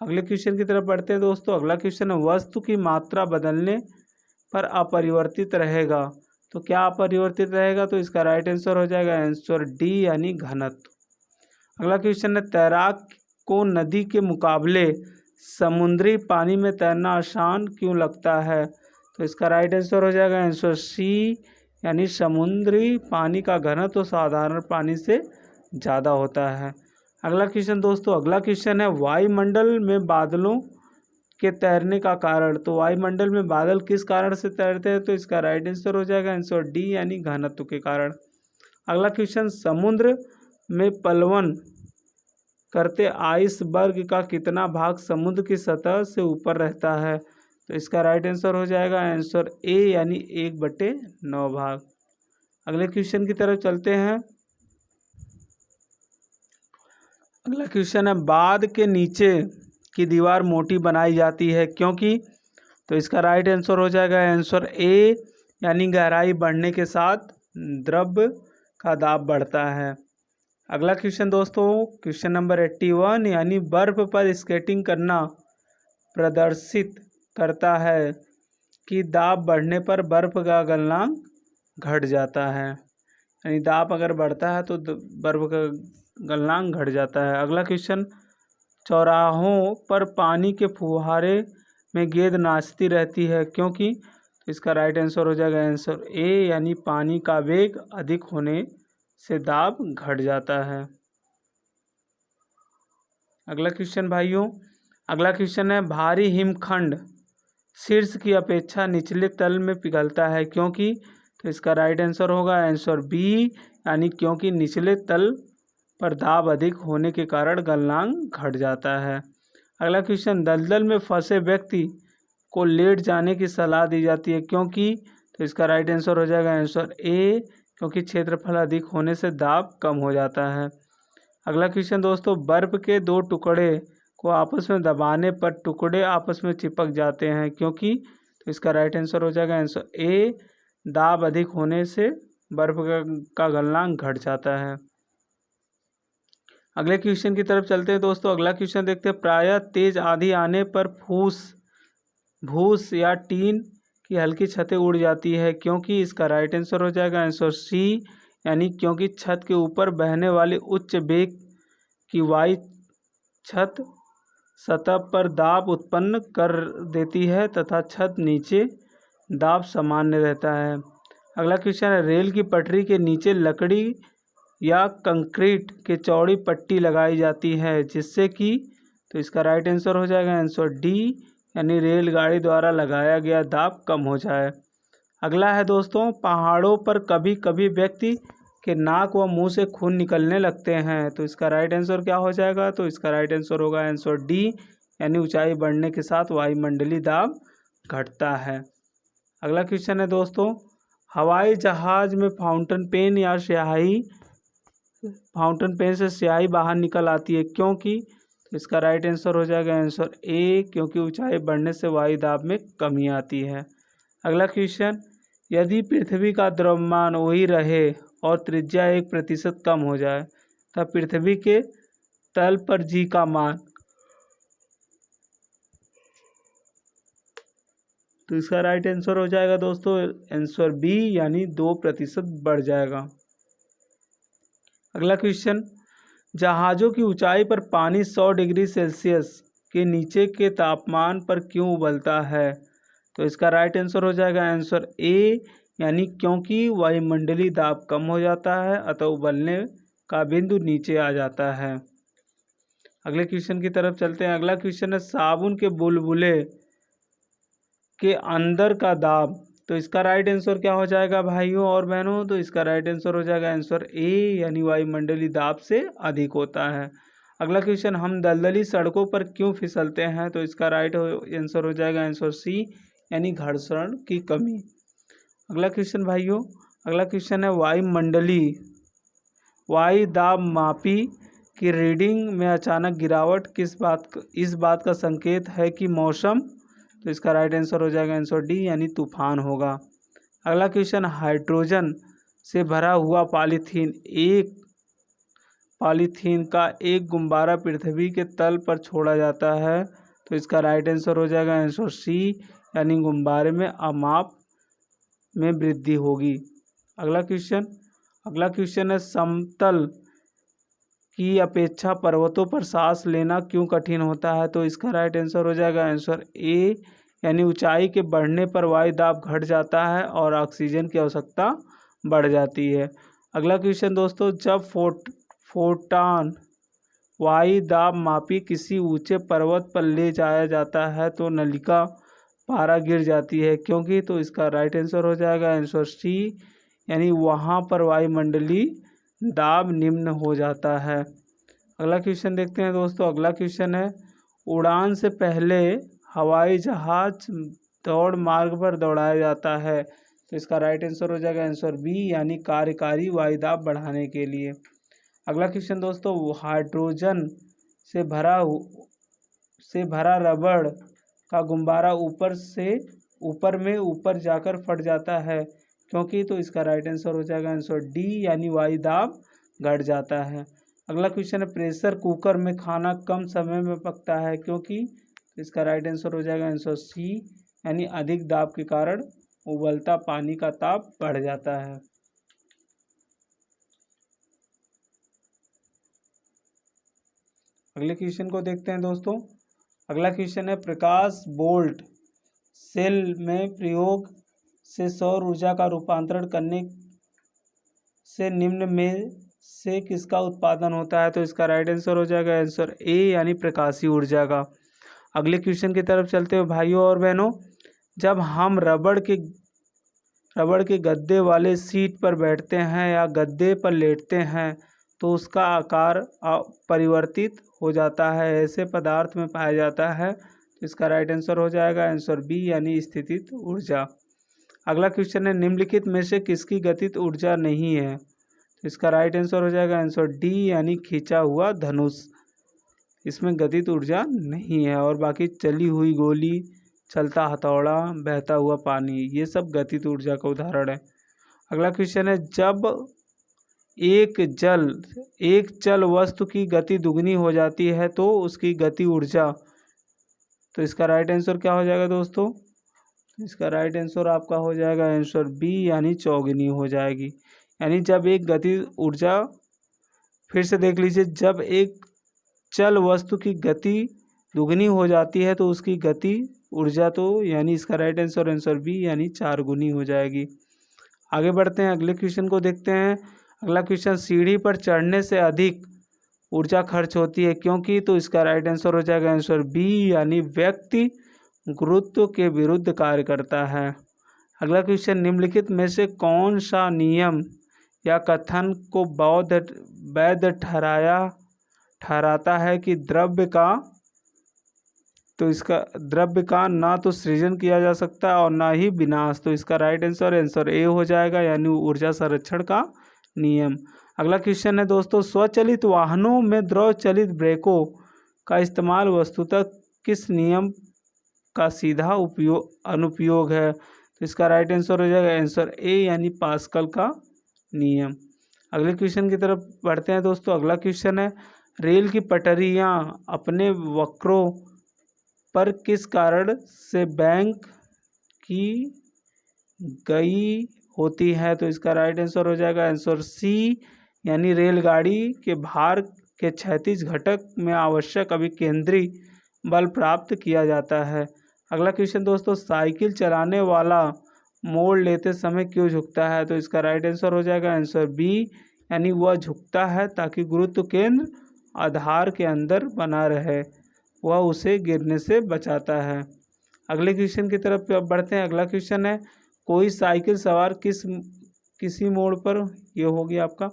अगले क्वेश्चन की तरफ बढ़ते हैं दोस्तों। अगला क्वेश्चन है, वस्तु की मात्रा बदलने पर अपरिवर्तित रहेगा, तो क्या अपरिवर्तित रहेगा? तो इसका राइट आंसर हो जाएगा आंसर डी, यानी घनत्व। अगला क्वेश्चन है, तैराक को नदी के मुकाबले समुद्री पानी में तैरना आसान क्यों लगता है? तो इसका राइट आंसर हो जाएगा आंसर सी, यानी समुद्री पानी का घनत्व तो साधारण पानी से ज़्यादा होता है। अगला क्वेश्चन दोस्तों, अगला क्वेश्चन है, वायुमंडल में बादलों के तैरने का कारण, तो वायुमंडल में बादल किस कारण से तैरते हैं? तो इसका राइट आंसर हो जाएगा आंसर डी, यानी घनत्व के कारण। अगला क्वेश्चन, समुद्र में पलवन करते आइसबर्ग का कितना भाग समुद्र की सतह से ऊपर रहता है? तो इसका राइट आंसर हो जाएगा आंसर ए, यानी 1/9 भाग। अगले क्वेश्चन की तरफ चलते हैं। अगला क्वेश्चन है, बांध के नीचे की दीवार मोटी बनाई जाती है क्योंकि, तो इसका राइट आंसर हो जाएगा आंसर ए, यानी गहराई बढ़ने के साथ द्रव का दाब बढ़ता है। अगला क्वेश्चन दोस्तों, क्वेश्चन नंबर 81, यानी बर्फ पर स्केटिंग करना प्रदर्शित करता है कि दाब बढ़ने पर बर्फ का गलनांक घट जाता है, यानी दाब अगर बढ़ता है तो बर्फ का गलनांक घट जाता है। अगला क्वेश्चन, चौराहों पर पानी के फुहारे में गेंद नाचती रहती है क्योंकि, तो इसका राइट आंसर हो जाएगा आंसर ए, यानी पानी का वेग अधिक होने से दाब घट जाता है। अगला क्वेश्चन भाइयों, अगला क्वेश्चन है, भारी हिमखंड शीर्ष की अपेक्षा निचले तल में पिघलता है क्योंकि, तो इसका राइट आंसर होगा आंसर बी, यानी क्योंकि निचले तल पर दाब अधिक होने के कारण गलनांक घट जाता है। अगला क्वेश्चन, दलदल में फंसे व्यक्ति को लेट जाने की सलाह दी जाती है क्योंकि, तो इसका राइट आंसर हो जाएगा आंसर ए, क्योंकि क्षेत्रफल अधिक होने से दाब कम हो जाता है। अगला क्वेश्चन दोस्तों, बर्फ के 2 टुकड़े को आपस में दबाने पर टुकड़े आपस में चिपक जाते हैं क्योंकि, तो इसका राइट आंसर हो जाएगा आंसर ए, दाब अधिक होने से बर्फ का गलनांक घट जाता है। अगले क्वेश्चन की तरफ चलते हैं दोस्तों। अगला क्वेश्चन देखते हैं, प्रायः तेज आंधी आने पर भूस या टीन की हल्की छतें उड़ जाती है क्योंकि, इसका राइट आंसर हो जाएगा आंसर सी, यानी क्योंकि छत के ऊपर बहने वाली उच्च वेग की वायु छत सतह पर दाब उत्पन्न कर देती है तथा छत नीचे दाब सामान्य रहता है। अगला क्वेश्चन है, रेल की पटरी के नीचे लकड़ी या कंक्रीट के चौड़ी पट्टी लगाई जाती है जिससे कि, तो इसका राइट आंसर हो जाएगा आंसर डी, यानी रेलगाड़ी द्वारा लगाया गया दाब कम हो जाए। अगला है दोस्तों, पहाड़ों पर कभी कभी व्यक्ति के नाक व मुंह से खून निकलने लगते हैं, तो इसका राइट आंसर क्या हो जाएगा, तो इसका राइट आंसर होगा आंसर डी, यानी ऊंचाई बढ़ने के साथ वायुमंडलीय दाब घटता है। अगला क्वेश्चन है दोस्तों, हवाई जहाज में फाउंटेन पेन से स्याही बाहर निकल आती है क्योंकि, तो इसका राइट आंसर हो जाएगा आंसर ए, क्योंकि ऊंचाई बढ़ने से वायु दाब में कमी आती है। अगला क्वेश्चन, यदि पृथ्वी का द्रव्यमान वही रहे और त्रिज्या 1% कम हो जाए तब पृथ्वी के तल पर जी का मान, तो इसका राइट आंसर हो जाएगा दोस्तों आंसर बी, यानी 2% बढ़ जाएगा। अगला क्वेश्चन, जहाज़ों की ऊंचाई पर पानी 100 डिग्री सेल्सियस के नीचे के तापमान पर क्यों उबलता है, तो इसका राइट आंसर हो जाएगा आंसर ए, यानी क्योंकि वायुमंडलीय दाब कम हो जाता है अतः उबलने का बिंदु नीचे आ जाता है। अगले क्वेश्चन की तरफ चलते हैं। अगला क्वेश्चन है, साबुन के बुलबुले के अंदर का दाब, तो इसका राइट आंसर क्या हो जाएगा भाइयों और बहनों, तो इसका राइट आंसर हो जाएगा आंसर ए, यानी वायुमंडलीय दाब से अधिक होता है। अगला क्वेश्चन, हम दलदली सड़कों पर क्यों फिसलते हैं, तो इसका राइट आंसर हो जाएगा आंसर सी, यानी घर्षण की कमी। अगला क्वेश्चन भाइयों, अगला क्वेश्चन है, वायु दाब मापी की रीडिंग में अचानक गिरावट इस बात का संकेत है कि मौसम, तो इसका राइट आंसर हो जाएगा आंसर डी, यानी तूफान होगा। अगला क्वेश्चन, हाइड्रोजन से भरा हुआ पॉलीथीन का एक गुब्बारा पृथ्वी के तल पर छोड़ा जाता है, तो इसका राइट आंसर हो जाएगा आंसर सी, यानी गुब्बारे में अमाप में वृद्धि होगी। अगला क्वेश्चन है, समतल की अपेक्षा पर्वतों पर सांस लेना क्यों कठिन होता है, तो इसका राइट आंसर हो जाएगा आंसर ए, यानी ऊंचाई के बढ़ने पर वायु दाब घट जाता है और ऑक्सीजन की आवश्यकता बढ़ जाती है। अगला क्वेश्चन दोस्तों, जब फोटान वायु दाब मापी किसी ऊंचे पर्वत पर ले जाया जाता है तो नलिका पारा गिर जाती है क्योंकि, तो इसका राइट आंसर हो जाएगा आंसर सी, यानी वहाँ पर वायुमंडलीय दाब निम्न हो जाता है। अगला क्वेश्चन देखते हैं दोस्तों। अगला क्वेश्चन है, उड़ान से पहले हवाई जहाज दौड़ मार्ग पर दौड़ाया जाता है, तो इसका राइट आंसर हो जाएगा आंसर बी, यानी कार्यकारी वायु दाब बढ़ाने के लिए। अगला क्वेश्चन दोस्तों, हाइड्रोजन से भरा रबड़ का गुब्बारा ऊपर जाकर फट जाता है क्योंकि, तो इसका राइट आंसर हो जाएगा आंसर डी, यानी वायु दाब घट जाता है। अगला क्वेश्चन है, प्रेशर कुकर में खाना कम समय में पकता है क्योंकि, तो इसका राइट आंसर हो जाएगा आंसर सी, यानी अधिक दाब के कारण उबलता पानी का ताप बढ़ जाता है। अगले क्वेश्चन को देखते हैं दोस्तों। अगला क्वेश्चन है, प्रकाश बोल्ट सेल में प्रयोग से सौर ऊर्जा का रूपांतरण करने से निम्न में से किसका उत्पादन होता है, तो इसका राइट आंसर हो जाएगा आंसर ए, यानी प्रकाशीय ऊर्जा का। अगले क्वेश्चन की तरफ चलते हुए भाइयों और बहनों, जब हम रबड़ के गद्दे वाले सीट पर बैठते हैं या गद्दे पर लेटते हैं तो उसका आकार परिवर्तित हो जाता है, ऐसे पदार्थ में पाया जाता है, तो इसका राइट आंसर हो जाएगा आंसर बी, यानी स्थितिज ऊर्जा। अगला क्वेश्चन है, निम्नलिखित में से किसकी गतिज ऊर्जा नहीं है, तो इसका राइट आंसर हो जाएगा आंसर डी, यानी खींचा हुआ धनुष, इसमें गतिज ऊर्जा नहीं है और बाकी चली हुई गोली, चलता हथौड़ा, बहता हुआ पानी, ये सब गतिज ऊर्जा का उदाहरण है। अगला क्वेश्चन है, जब एक चल वस्तु की गति दुगनी हो जाती है तो उसकी गति ऊर्जा, तो इसका राइट आंसर क्या हो जाएगा दोस्तों, इसका राइट आंसर आपका हो जाएगा आंसर बी, यानी चौगुनी हो जाएगी। यानी जब एक गति ऊर्जा, फिर से देख लीजिए, जब एक चल वस्तु की गति दुगनी हो जाती है तो उसकी गति ऊर्जा तो यानी इसका राइट आंसर आंसर बी यानी 4 गुनी हो जाएगी। आगे बढ़ते हैं, अगले क्वेश्चन को देखते हैं। अगला क्वेश्चन, सीढ़ी पर चढ़ने से अधिक ऊर्जा खर्च होती है क्योंकि, तो इसका राइट आंसर हो जाएगा आंसर बी यानी व्यक्ति गुरुत्व के विरुद्ध कार्य करता है। अगला क्वेश्चन, निम्नलिखित में से कौन सा नियम या कथन को वैध ठहराता है कि द्रव्य का ना तो सृजन किया जा सकता है और ना ही विनाश। तो इसका राइट आंसर आंसर ए हो जाएगा यानी ऊर्जा संरक्षण का नियम। अगला क्वेश्चन है दोस्तों, स्वचालित वाहनों में द्रव चलित ब्रेकों का इस्तेमाल वस्तुतः किस नियम का सीधा अनुप्रयोग है। तो इसका राइट आंसर हो जाएगा आंसर ए यानी पास्कल का नियम। अगले क्वेश्चन की तरफ बढ़ते हैं दोस्तों। अगला क्वेश्चन है, रेल की पटरियां अपने वक्रों पर किस कारण से बैंक की गई होती है। तो इसका राइट आंसर हो जाएगा आंसर सी यानी रेलगाड़ी के भार के क्षैतिज घटक में आवश्यक अभिकेंद्री बल प्राप्त किया जाता है। अगला क्वेश्चन दोस्तों, साइकिल चलाने वाला मोड़ लेते समय क्यों झुकता है। तो इसका राइट आंसर हो जाएगा आंसर बी यानी वह झुकता है ताकि गुरुत्व केंद्र आधार के अंदर बना रहे, वह उसे गिरने से बचाता है। अगले क्वेश्चन की तरफ बढ़ते हैं। अगला क्वेश्चन है, कोई साइकिल सवार किसी मोड़ पर, ये हो गया आपका।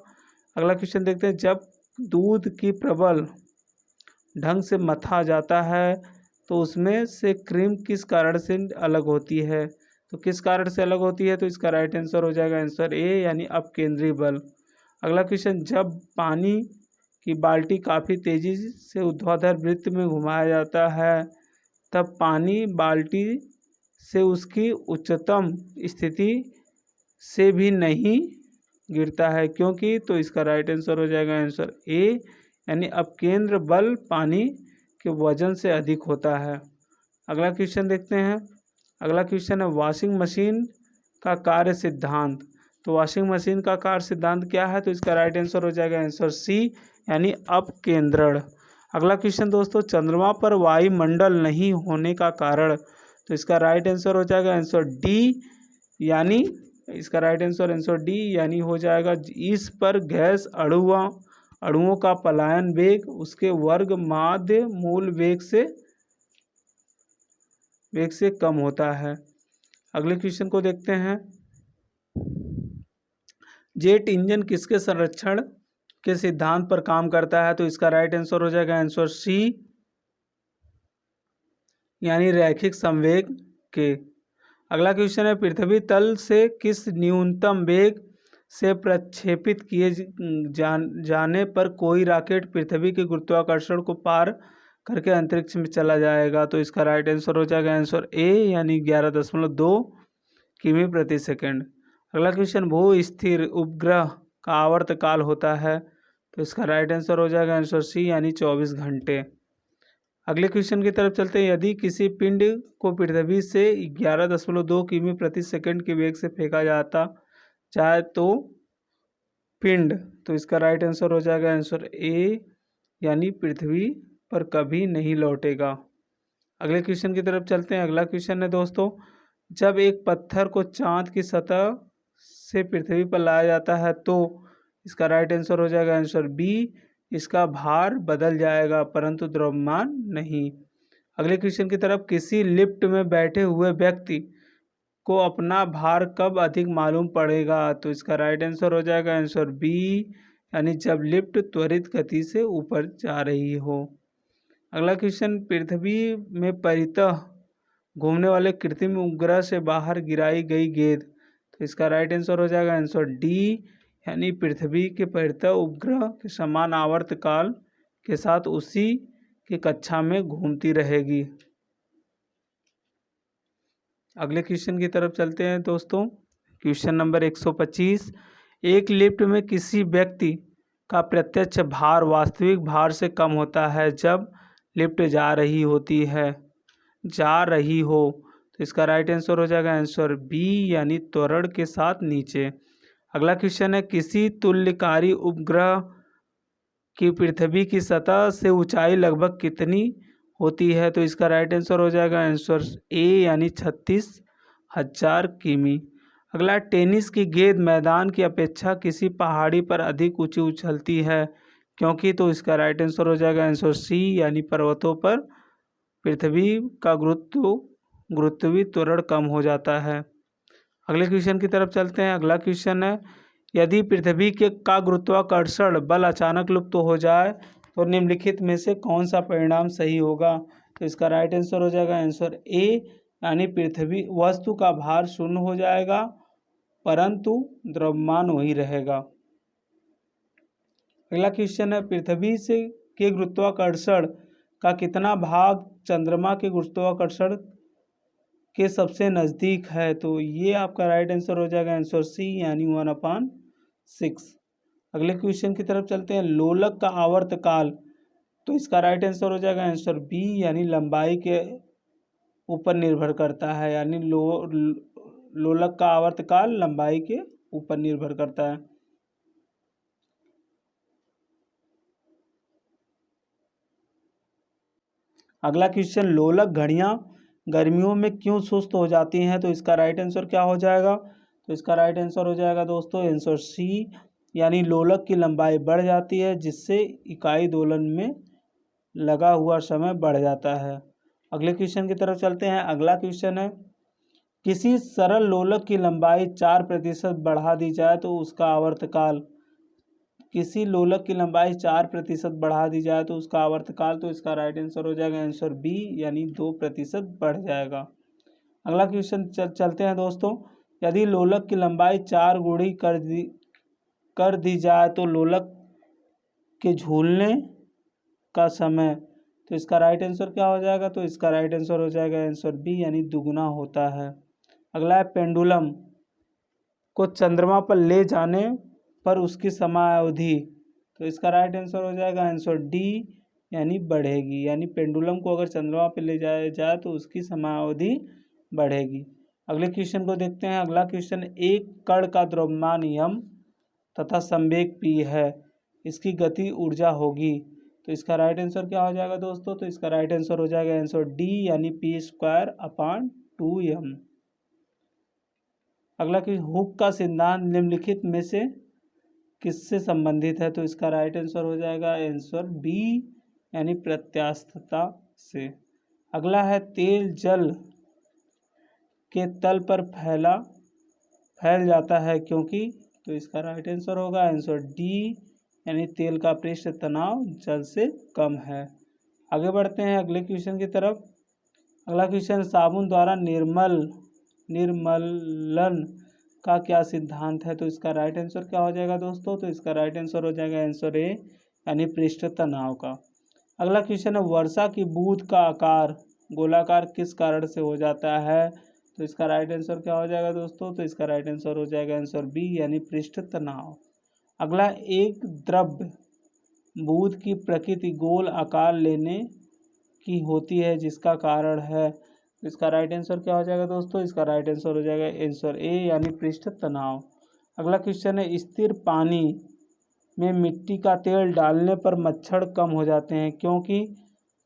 अगला क्वेश्चन देखते हैं, जब दूध की प्रबल ढंग से मथा जाता है तो उसमें से क्रीम किस कारण से अलग होती है। तो किस कारण से अलग होती है। तो इसका राइट आंसर हो जाएगा आंसर ए यानी अपकेंद्री बल। अगला क्वेश्चन, जब पानी की बाल्टी काफ़ी तेज़ी से ऊर्ध्वाधर वृत्त में घुमाया जाता है तब पानी बाल्टी से उसकी उच्चतम स्थिति से भी नहीं गिरता है क्योंकि, तो इसका राइट आंसर हो जाएगा आंसर ए यानी अपकेंद्र बल पानी के वजन से अधिक होता है। अगला क्वेश्चन देखते हैं। अगला क्वेश्चन है, वॉशिंग मशीन का कार्य सिद्धांत। तो वॉशिंग मशीन का कार्य सिद्धांत क्या है। तो इसका राइट आंसर हो जाएगा आंसर सी यानी अपकेंद्रण। अगला क्वेश्चन दोस्तों, चंद्रमा पर वायुमंडल नहीं होने का कारण। तो इसका राइट आंसर हो जाएगा आंसर डी यानी इसका राइट आंसर आंसर डी यानी हो जाएगा, इस पर गैस अणुओं का पलायन वेग उसके वर्ग माध्य मूल वेग से कम होता है। अगले क्वेश्चन को देखते हैं। जेट इंजन किसके संरक्षण के सिद्धांत पर काम करता है। तो इसका राइट आंसर हो जाएगा आंसर सी यानी रैखिक संवेग के। अगला क्वेश्चन है, पृथ्वी तल से किस न्यूनतम वेग से प्रक्षेपित किए जाने पर कोई रॉकेट पृथ्वी के गुरुत्वाकर्षण को पार करके अंतरिक्ष में चला जाएगा। तो इसका राइट आंसर हो जाएगा आंसर ए यानी 11.2 किमी प्रति सेकंड। अगला क्वेश्चन, भू स्थिर उपग्रह का आवर्तकाल होता है। तो इसका राइट आंसर हो जाएगा आंसर सी यानी 24 घंटे। अगले क्वेश्चन की तरफ चलते हैं। यदि किसी पिंड को पृथ्वी से 11.2 किमी प्रति सेकंड के वेग से फेंका जाता चाहे तो पिंड, तो इसका राइट आंसर हो जाएगा आंसर ए यानी पृथ्वी पर कभी नहीं लौटेगा। अगले क्वेश्चन की तरफ चलते हैं। अगला क्वेश्चन है दोस्तों, जब एक पत्थर को चांद की सतह से पृथ्वी पर लाया जाता है तो इसका राइट आंसर हो जाएगा आंसर बी, इसका भार बदल जाएगा परंतु द्रव्यमान नहीं। अगले क्वेश्चन की तरफ, किसी लिफ्ट में बैठे हुए व्यक्ति को अपना भार कब अधिक मालूम पड़ेगा। तो इसका राइट आंसर हो जाएगा आंसर बी यानी जब लिफ्ट त्वरित गति से ऊपर जा रही हो। अगला क्वेश्चन, पृथ्वी में परितः घूमने वाले कृत्रिम उपग्रह से बाहर गिराई गई गेंद। तो इसका राइट आंसर हो जाएगा आंसर डी यानी पृथ्वी के परितः उपग्रह के समान आवर्तकाल के साथ उसी की कक्षा में घूमती रहेगी। अगले क्वेश्चन की तरफ चलते हैं दोस्तों। क्वेश्चन नंबर 125, एक लिफ्ट में किसी व्यक्ति का प्रत्यक्ष भार वास्तविक भार से कम होता है जब लिफ्ट जा रही हो। तो इसका राइट आंसर हो जाएगा आंसर बी यानी त्वरण के साथ नीचे। अगला क्वेश्चन है, किसी तुल्यकारी उपग्रह की पृथ्वी की सतह से ऊंचाई लगभग कितनी होती है, तो इसका राइट आंसर हो जाएगा आंसर ए यानी 36,000 किमी। अगला, टेनिस की गेंद मैदान की अपेक्षा किसी पहाड़ी पर अधिक ऊंची उछलती है क्योंकि, तो इसका राइट आंसर हो जाएगा आंसर सी यानी पर्वतों पर पृथ्वी का गुरुत्वीय त्वरण कम हो जाता है। अगले क्वेश्चन की तरफ चलते हैं। अगला क्वेश्चन है, यदि पृथ्वी के का गुरुत्वाकर्षण बल अचानक लुप्त हो जाए तो निम्नलिखित में से कौन सा परिणाम सही होगा? तो इसका राइट आंसर हो जाएगा आंसर ए यानी पृथ्वी वस्तु का भार शून्य हो जाएगा परंतु द्रव्यमान वही रहेगा। अगला क्वेश्चन है, पृथ्वी से के गुरुत्वाकर्षण का कितना भाग चंद्रमा के गुरुत्वाकर्षण के सबसे नज़दीक है? तो ये आपका राइट आंसर हो जाएगा आंसर सी यानी 1/6। अगले क्वेश्चन की तरफ चलते हैं। लोलक का आवर्तकाल, तो इसका राइट आंसर हो जाएगा आंसर बी यानी लंबाई के ऊपर निर्भर करता है, यानी लोलक का आवर्तकाल लंबाई के ऊपर निर्भर करता है। अगला क्वेश्चन, लोलक घड़ियां गर्मियों में क्यों सुस्त हो जाती हैं? तो इसका राइट आंसर क्या हो जाएगा? तो इसका राइट आंसर हो जाएगा दोस्तों आंसर सी यानी लोलक की लंबाई बढ़ जाती है जिससे इकाई दोलन में लगा हुआ समय बढ़ जाता है। अगले क्वेश्चन की तरफ चलते हैं। अगला क्वेश्चन है, किसी सरल लोलक की लंबाई 4% बढ़ा दी जाए तो उसका आवर्तकाल, किसी लोलक की लंबाई 4% बढ़ा दी जाए तो उसका आवर्तकाल, तो इसका राइट आंसर हो जाएगा आंसर बी यानी 2% बढ़ जाएगा। अगला क्वेश्चन चलते हैं दोस्तों। यदि लोलक की लंबाई 4 गुणी कर दी जाए तो लोलक के झूलने का समय, तो इसका राइट आंसर क्या हो जाएगा? तो इसका राइट आंसर हो जाएगा आंसर बी यानी दुगुना होता है। अगला है, पेंडुलम को चंद्रमा पर ले जाने पर उसकी समयावधि, तो इसका राइट आंसर हो जाएगा आंसर डी यानी बढ़ेगी, यानी पेंडुलम को अगर चंद्रमा पर ले जाया जाए तो उसकी समयावधि बढ़ेगी। अगले क्वेश्चन को देखते हैं। अगला क्वेश्चन, एक कण का द्रव्यमान यम तथा संवेग पी है, इसकी गति ऊर्जा होगी, तो इसका राइट आंसर क्या हो जाएगा दोस्तों? तो इसका राइट आंसर हो जाएगा आंसर डी यानी p²/2m। अगला कि हुक का सिद्धांत निम्नलिखित में से किससे संबंधित है? तो इसका राइट आंसर हो जाएगा आंसर बी यानी प्रत्यास्थता से। अगला है, तेल जल के तल पर फैल जाता है क्योंकि, तो इसका राइट आंसर होगा आंसर डी यानी तेल का पृष्ठ तनाव जल से कम है। आगे बढ़ते हैं अगले क्वेश्चन की तरफ। अगला क्वेश्चन, साबुन द्वारा निर्मलन का क्या सिद्धांत है? तो इसका राइट आंसर क्या हो जाएगा दोस्तों? तो इसका राइट आंसर हो जाएगा आंसर ए यानी पृष्ठ तनाव का। अगला क्वेश्चन है, वर्षा की बूंद का आकार गोलाकार किस कारण से हो जाता है? तो इसका राइट आंसर क्या हो जाएगा दोस्तों? तो इसका राइट आंसर हो जाएगा आंसर बी यानी पृष्ठ तनाव। अगला, एक द्रव्य बूंद की प्रकृति गोल आकार लेने की होती है जिसका कारण है, तो इसका राइट आंसर क्या हो जाएगा दोस्तों? इसका राइट आंसर हो जाएगा आंसर ए यानी पृष्ठ तनाव। अगला क्वेश्चन है, स्थिर पानी में मिट्टी का तेल डालने पर मच्छर कम हो जाते हैं क्योंकि,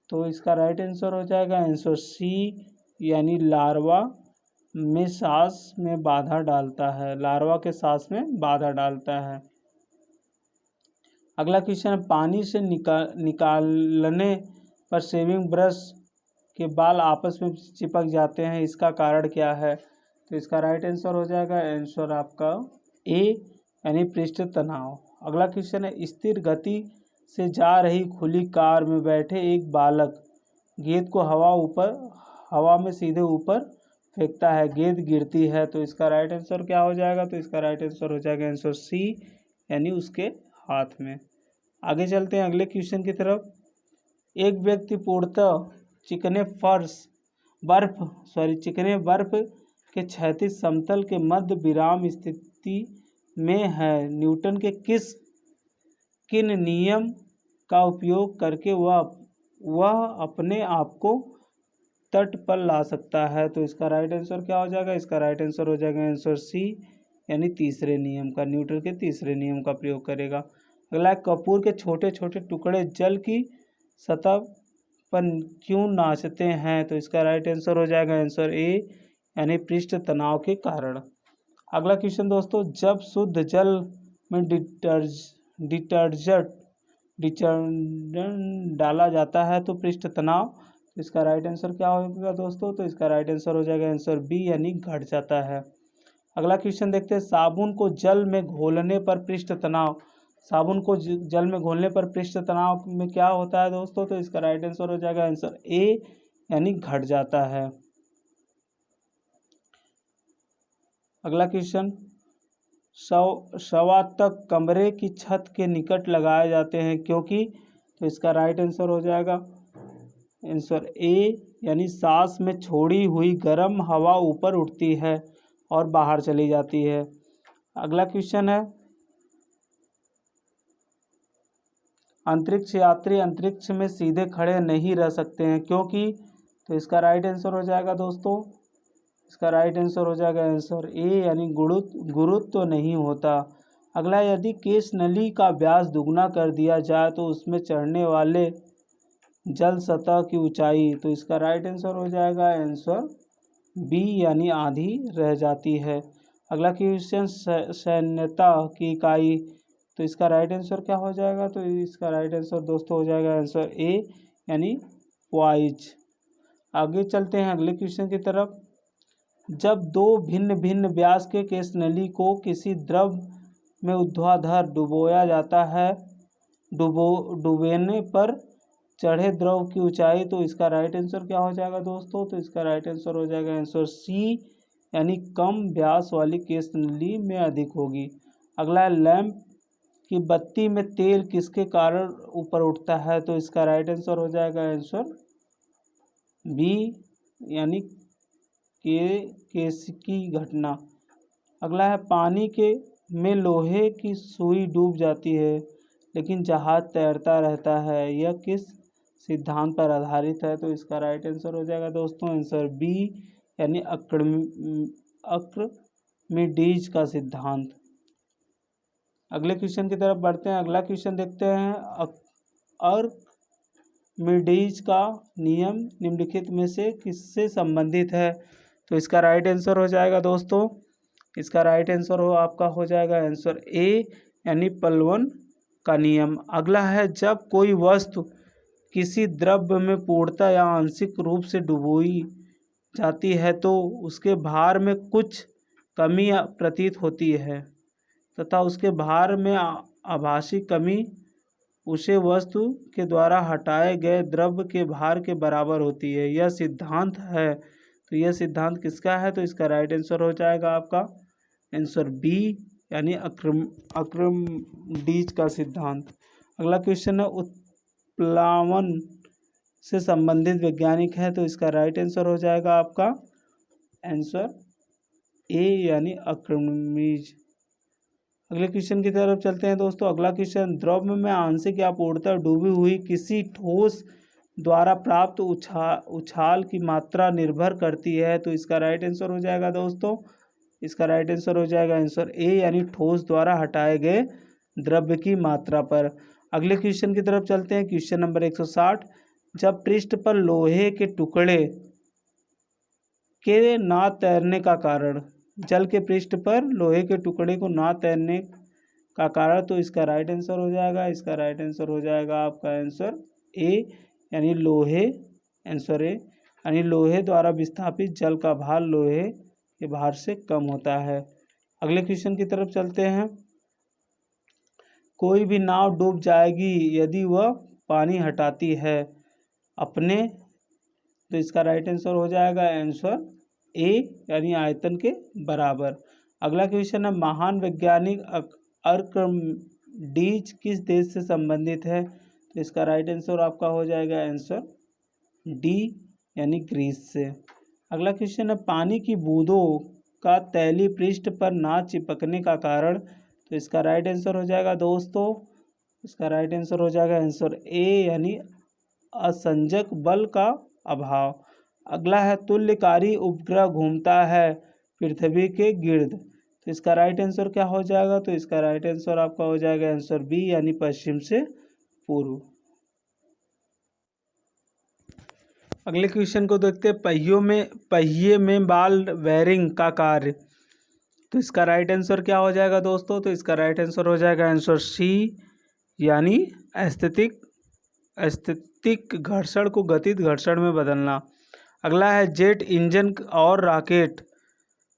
तो इसका राइट आंसर हो जाएगा आंसर सी यानी लार्वा में सांस में बाधा डालता है, लार्वा के सांस में बाधा डालता है। अगला क्वेश्चन है, पानी से निकालने पर शेविंग ब्रश के बाल आपस में चिपक जाते हैं, इसका कारण क्या है? तो इसका राइट आंसर हो जाएगा आंसर आपका ए यानी पृष्ठ तनाव। अगला क्वेश्चन है, स्थिर गति से जा रही खुली कार में बैठे एक बालक गेंद को हवा में सीधे ऊपर फेंकता है, गेंद गिरती है, तो इसका राइट आंसर क्या हो जाएगा? तो इसका राइट आंसर हो जाएगा आंसर सी यानी उसके हाथ में। आगे चलते हैं अगले क्वेश्चन की तरफ। एक व्यक्ति पूर्णतः चिकने बर्फ के क्षैतिज समतल के मध्य विराम स्थिति में है, न्यूटन के किन नियम का उपयोग करके वह अपने आप को तट पर ला सकता है? तो इसका राइट आंसर क्या हो जाएगा? इसका राइट आंसर हो जाएगा आंसर सी यानी तीसरे नियम का, न्यूटन के तीसरे नियम का प्रयोग करेगा। अगला, कपूर के छोटे छोटे टुकड़े जल की सतह पर क्यों नाचते हैं? तो इसका राइट आंसर हो जाएगा आंसर ए यानी पृष्ठ तनाव के कारण। अगला क्वेश्चन दोस्तों, जब शुद्ध जल में डिटर्जेंट डाला जाता है तो पृष्ठ तनाव, तो इसका राइट आंसर क्या होगा दोस्तों? तो इसका राइट आंसर हो जाएगा आंसर बी यानी घट जाता है। अगला क्वेश्चन देखते हैं, साबुन को जल में घोलने पर पृष्ठ तनाव, साबुन को जल में घोलने पर पृष्ठ तनाव में क्या होता है दोस्तों? तो इसका राइट आंसर हो जाएगा आंसर ए यानी घट जाता है। अगला क्वेश्चन, शवातक कमरे की छत के निकट लगाए जाते हैं क्योंकि, तो इसका राइट आंसर हो जाएगा आंसर ए यानी सांस में छोड़ी हुई गर्म हवा ऊपर उठती है और बाहर चली जाती है। अगला क्वेश्चन है, अंतरिक्ष यात्री अंतरिक्ष में सीधे खड़े नहीं रह सकते हैं क्योंकि, तो इसका राइट आंसर हो जाएगा दोस्तों, इसका राइट आंसर हो जाएगा आंसर ए यानी गुरुत्व तो नहीं होता। अगला, यदि केश नली का व्यास दुगना कर दिया जाए तो उसमें चढ़ने वाले जल सतह की ऊंचाई, तो इसका राइट आंसर हो जाएगा आंसर बी यानी आधी रह जाती है। अगला क्वेश्चन, सैन्यता की इकाई, तो इसका राइट आंसर क्या हो जाएगा? तो इसका राइट आंसर दोस्तों हो जाएगा आंसर ए यानी वाइज। आगे चलते हैं अगले क्वेश्चन की तरफ, जब दो भिन्न भिन्न व्यास के केश नली को किसी द्रव में ऊर्ध्वाधर डुबोया जाता है, डुबोने पर चढ़े द्रव की ऊंचाई, तो इसका राइट आंसर क्या हो जाएगा दोस्तों? तो इसका राइट आंसर हो जाएगा आंसर सी यानी कम व्यास वाली केश नली में अधिक होगी। अगला है, लैंप की बत्ती में तेल किसके कारण ऊपर उठता है? तो इसका राइट आंसर हो जाएगा आंसर बी यानी केशिकी घटना। अगला है, पानी के में लोहे की सुई डूब जाती है लेकिन जहाज तैरता रहता है, यह किस सिद्धांत पर आधारित है? तो इसका राइट आंसर हो जाएगा दोस्तों आंसर बी यानी आर्किमिडीज का सिद्धांत। अगले क्वेश्चन की तरफ बढ़ते हैं। अगला क्वेश्चन देखते हैं, आर्किमिडीज का नियम निम्नलिखित में से किससे संबंधित है? तो इसका राइट आंसर हो जाएगा दोस्तों, इसका राइट आंसर आपका हो जाएगा आंसर ए यानी पलवन का नियम। अगला है, जब कोई वस्तु किसी द्रव्य में पूर्णतः या आंशिक रूप से डुबोई जाती है तो उसके भार में कुछ कमी प्रतीत होती है तथा उसके भार में आभासी कमी उसे वस्तु के द्वारा हटाए गए द्रव्य के भार के बराबर होती है, यह सिद्धांत है। तो यह सिद्धांत किसका है? तो इसका राइट आंसर हो जाएगा आपका आंसर बी यानी आर्किमिडीज का सिद्धांत। अगला क्वेश्चन है, उत्प्लावन से संबंधित वैज्ञानिक है, तो इसका राइट आंसर हो जाएगा आपका आंसर ए यानी आर्किमिडीज। अगले क्वेश्चन की तरफ चलते हैं दोस्तों। अगला क्वेश्चन, द्रव में आंशिक या पूर्णतः डूबी हुई किसी ठोस द्वारा प्राप्त उछाल की मात्रा निर्भर करती है, तो इसका राइट आंसर हो जाएगा दोस्तों, इसका राइट आंसर हो जाएगा आंसर ए यानी ठोस द्वारा हटाए गए द्रव्य की मात्रा पर। अगले क्वेश्चन की तरफ चलते हैं। क्वेश्चन नंबर 160, जब पृष्ठ पर लोहे के टुकड़े के ना तैरने का कारण, जल के पृष्ठ पर लोहे के टुकड़े को ना तैरने का कारण, तो इसका राइट आंसर हो जाएगा, इसका राइट आंसर हो जाएगा आपका आंसर ए यानी लोहे, आंसर ए यानी लोहे द्वारा विस्थापित जल का भार लोहे के भार से कम होता है। अगले क्वेश्चन की तरफ चलते हैं। कोई भी नाव डूब जाएगी यदि वह पानी हटाती है अपने, तो इसका राइट आंसर हो जाएगा आंसर ए यानी आयतन के बराबर। अगला क्वेश्चन है, महान वैज्ञानिक आर्किमिडीज किस देश से संबंधित है? तो इसका राइट आंसर आपका हो जाएगा आंसर डी यानी ग्रीस से। अगला क्वेश्चन है, पानी की बूंदों का तैलीय पृष्ठ पर ना चिपकने का कारण, तो इसका राइट आंसर हो जाएगा दोस्तों, इसका राइट आंसर हो जाएगा आंसर ए यानी असंजक बल का अभाव। अगला है, तुल्यकारी उपग्रह घूमता है पृथ्वी के गिर्द, तो इसका राइट आंसर क्या हो जाएगा? तो इसका राइट आंसर आपका हो जाएगा आंसर बी यानी पश्चिम से पूर्व। अगले क्वेश्चन को देखते हैं, पहिए में बॉल बेयरिंग का कार्य। तो इसका राइट आंसर क्या हो जाएगा दोस्तों? तो इसका राइट आंसर हो जाएगा आंसर सी, यानी एस्थेटिक घर्षण को गतिज घर्षण में बदलना। अगला है, जेट इंजन और रॉकेट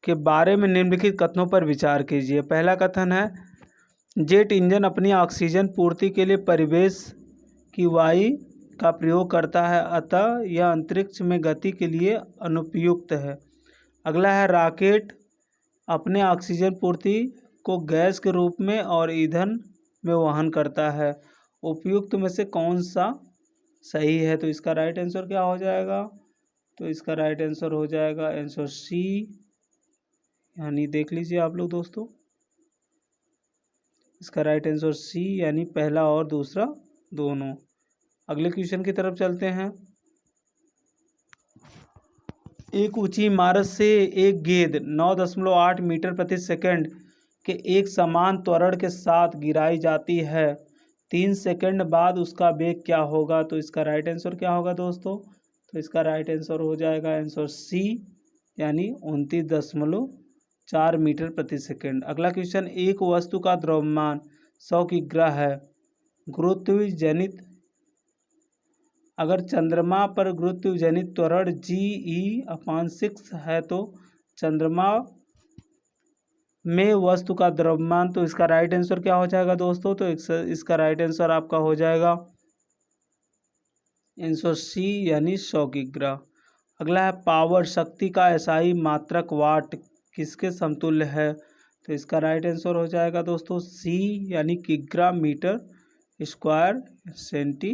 के बारे में निम्नलिखित कथनों पर विचार कीजिए। पहला कथन है, जेट इंजन अपनी ऑक्सीजन पूर्ति के लिए परिवेश की वायु का प्रयोग करता है, अतः यह अंतरिक्ष में गति के लिए अनुपयुक्त है। अगला है, रॉकेट अपने ऑक्सीजन पूर्ति को गैस के रूप में और ईंधन में वहन करता है। उपयुक्त में से कौन सा सही है? तो इसका राइट आंसर क्या हो जाएगा? तो इसका राइट आंसर हो जाएगा आंसर सी, यानी देख लीजिए आप लोग दोस्तों, इसका राइट आंसर सी, यानी पहला और दूसरा दोनों। अगले क्वेश्चन की तरफ चलते हैं। एक ऊंची इमारत से एक गेंद 9.8 मीटर प्रति सेकंड के एक समान त्वरण के साथ गिराई जाती है। 3 सेकंड बाद उसका वेग क्या होगा? तो इसका राइट आंसर क्या होगा दोस्तों? तो इसका राइट आंसर हो जाएगा आंसर सी, यानी 29.4 मीटर प्रति सेकंड। अगला क्वेश्चन, एक वस्तु का द्रव्यमान 100 किग्रा है। गुरुत्वाकर्षण अगर चंद्रमा पर गुरुत्वाकर्षण त्वरण G/6 है तो चंद्रमा में वस्तु का द्रव्यमान, तो इसका राइट आंसर क्या हो जाएगा दोस्तों? तो इसका राइट आंसर आपका हो जाएगा आंसर सी, यानी 100 किग्रा। अगला है, पावर शक्ति का एसआई मात्रक वाट किसके समतुल्य है? तो इसका राइट आंसर हो जाएगा दोस्तों सी, यानी किग्रा मीटर स्क्वायर सेंटी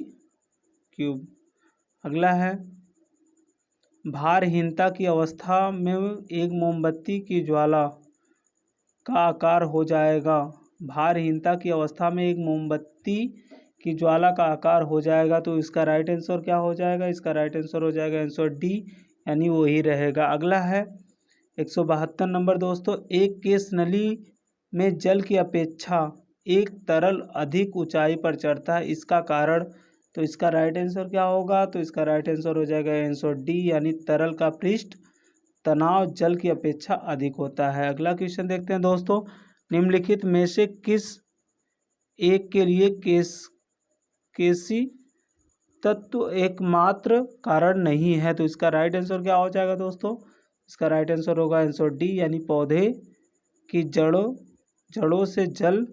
क्यूब। अगला है, भारहीनता की अवस्था में एक मोमबत्ती की ज्वाला का आकार हो जाएगा। भारहीनता की अवस्था में एक मोमबत्ती की ज्वाला का आकार हो जाएगा, तो इसका राइट आंसर क्या हो जाएगा? इसका राइट आंसर हो जाएगा आंसर डी, यानी वही रहेगा। अगला है 172 नंबर दोस्तों, एक केस नली में जल की अपेक्षा एक तरल अधिक ऊंचाई पर चढ़ता है, इसका कारण? तो इसका राइट आंसर क्या होगा? तो इसका राइट आंसर हो जाएगा आंसर डी, यानी तरल का पृष्ठ तनाव जल की अपेक्षा अधिक होता है। अगला क्वेश्चन देखते हैं दोस्तों, निम्नलिखित में से किस एक के लिए केसी तत्व एकमात्र कारण नहीं है? तो इसका राइट आंसर क्या हो जाएगा दोस्तों? इसका राइट आंसर होगा आंसर डी, यानी पौधे की जड़ों से जल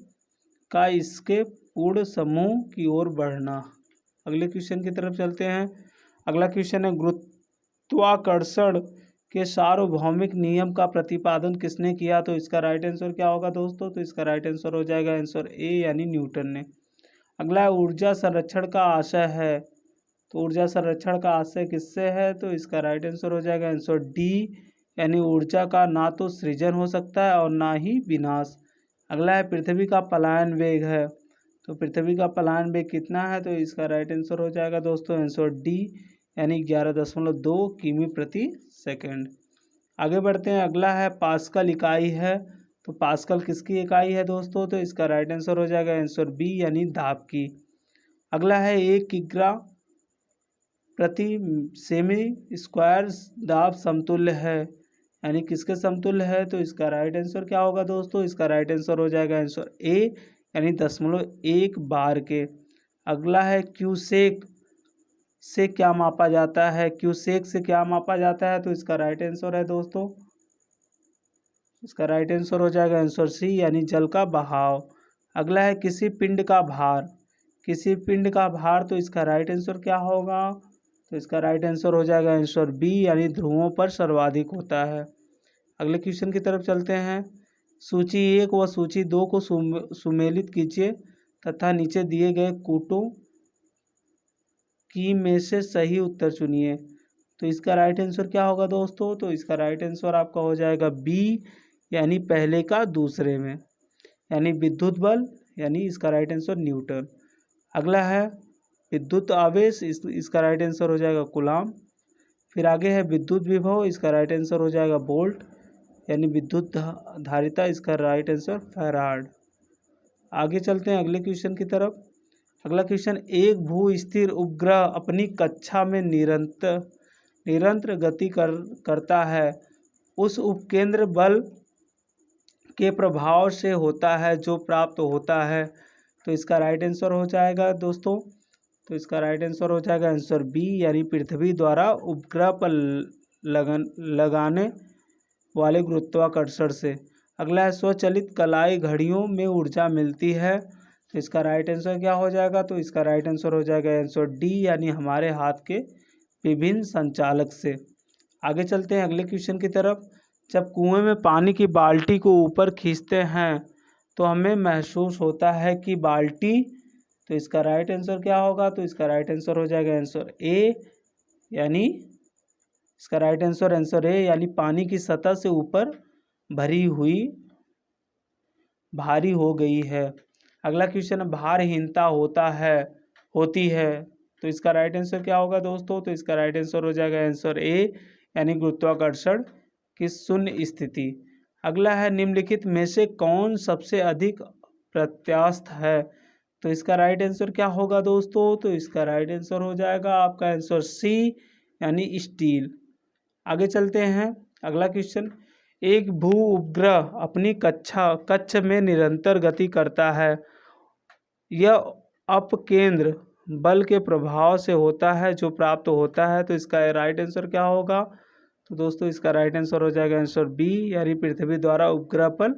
का इसके पूर्ण समूह की ओर बढ़ना। अगले क्वेश्चन की तरफ चलते हैं। अगला क्वेश्चन है, गुरुत्वाकर्षण के सार्वभौमिक नियम का प्रतिपादन किसने किया? तो इसका राइट आंसर क्या होगा दोस्तों? तो इसका राइट आंसर हो जाएगा आंसर ए, यानी न्यूटन ने। अगला है, ऊर्जा संरक्षण का आशय है। तो ऊर्जा संरक्षण का आशय किससे है? तो इसका राइट आंसर हो जाएगा आंसर डी, यानी ऊर्जा का ना तो सृजन हो सकता है और ना ही विनाश। अगला है, पृथ्वी का पलायन वेग है। तो पृथ्वी का पलायन वेग कितना है? तो इसका राइट आंसर हो जाएगा दोस्तों आंसर डी, यानी 11.2 किमी प्रति सेकंड। आगे बढ़ते हैं। अगला है, पास्कल इकाई है। तो पास्कल किसकी इकाई है दोस्तों? तो इसका राइट आंसर हो जाएगा आंसर बी, यानी दाब की। अगला है, 1 किग्रा प्रति सेमी स्क्वायर दाब समतुल्य है, यानी किसके समतुल्य है? तो इसका राइट आंसर क्या होगा दोस्तों? इसका राइट आंसर हो जाएगा आंसर ए, यानी 0.1 बार के। अगला है, क्यूसेक से क्या मापा जाता है? क्यूसेक से क्या मापा जाता है? तो इसका राइट आंसर है दोस्तों, इसका राइट आंसर हो जाएगा आंसर सी, यानी जल का बहाव। अगला है, किसी पिंड का भार। किसी पिंड का भार, तो इसका राइट आंसर क्या होगा? तो इसका राइट आंसर हो जाएगा आंसर बी, यानी ध्रुवों पर सर्वाधिक होता है। अगले क्वेश्चन की तरफ चलते हैं। सूची 1 व सूची 2 को सुमेलित कीजिए तथा नीचे दिए गए कूटों की में से सही उत्तर चुनिए। तो इसका राइट आंसर क्या होगा दोस्तों? तो इसका राइट आंसर आपका हो जाएगा बी, यानी पहले का दूसरे में, यानी विद्युत बल, यानी इसका राइट आंसर न्यूटन। अगला है, विद्युत आवेश, इसका राइट आंसर हो जाएगा कूलाम। फिर आगे है, विद्युत विभव, इसका राइट आंसर हो जाएगा वोल्ट, यानी विद्युत धारिता, इसका राइट आंसर फैराड। आगे चलते हैं अगले क्वेश्चन की तरफ। अगला क्वेश्चन, एक भू स्थिर उपग्रह अपनी कक्षा में निरंतर गति करता है उस उपकेंद्र बल के प्रभाव से होता है जो प्राप्त होता है। तो इसका राइट आंसर हो जाएगा दोस्तों, तो इसका राइट आंसर हो जाएगा आंसर बी, यानी पृथ्वी द्वारा उपग्रह पर लगाने वाले गुरुत्वाकर्षण से। अगला है स्वचालित कलाई घड़ियों में ऊर्जा मिलती है। तो इसका राइट आंसर क्या हो जाएगा, तो इसका राइट आंसर हो जाएगा आंसर डी, यानी हमारे हाथ के विभिन्न संचालक से। आगे चलते हैं अगले क्वेश्चन की तरफ। जब कुएं में पानी की बाल्टी को ऊपर खींचते हैं तो हमें महसूस होता है कि बाल्टी, तो इसका राइट आंसर क्या होगा, तो इसका राइट आंसर हो जाएगा आंसर ए, यानी इसका राइट आंसर आंसर ए, यानी पानी की सतह से ऊपर भरी हुई भारी हो गई है। अगला क्वेश्चन है भारहीनता होती है, तो इसका राइट आंसर क्या होगा दोस्तों, तो इसका राइट आंसर हो जाएगा आंसर ए, यानी गुरुत्वाकर्षण की शून्य स्थिति। अगला है निम्नलिखित में से कौन सबसे अधिक प्रत्यास्थ है। तो इसका राइट आंसर क्या होगा दोस्तों, तो इसका राइट आंसर हो जाएगा आपका आंसर सी, यानी स्टील। आगे चलते हैं अगला क्वेश्चन। एक भू उपग्रह अपनी कक्ष में निरंतर गति करता है, यह अपकेंद्र बल के प्रभाव से होता है जो प्राप्त होता है। तो इसका राइट आंसर क्या होगा, तो दोस्तों इसका राइट आंसर हो जाएगा आंसर बी, यानी पृथ्वी द्वारा उपग्रह पर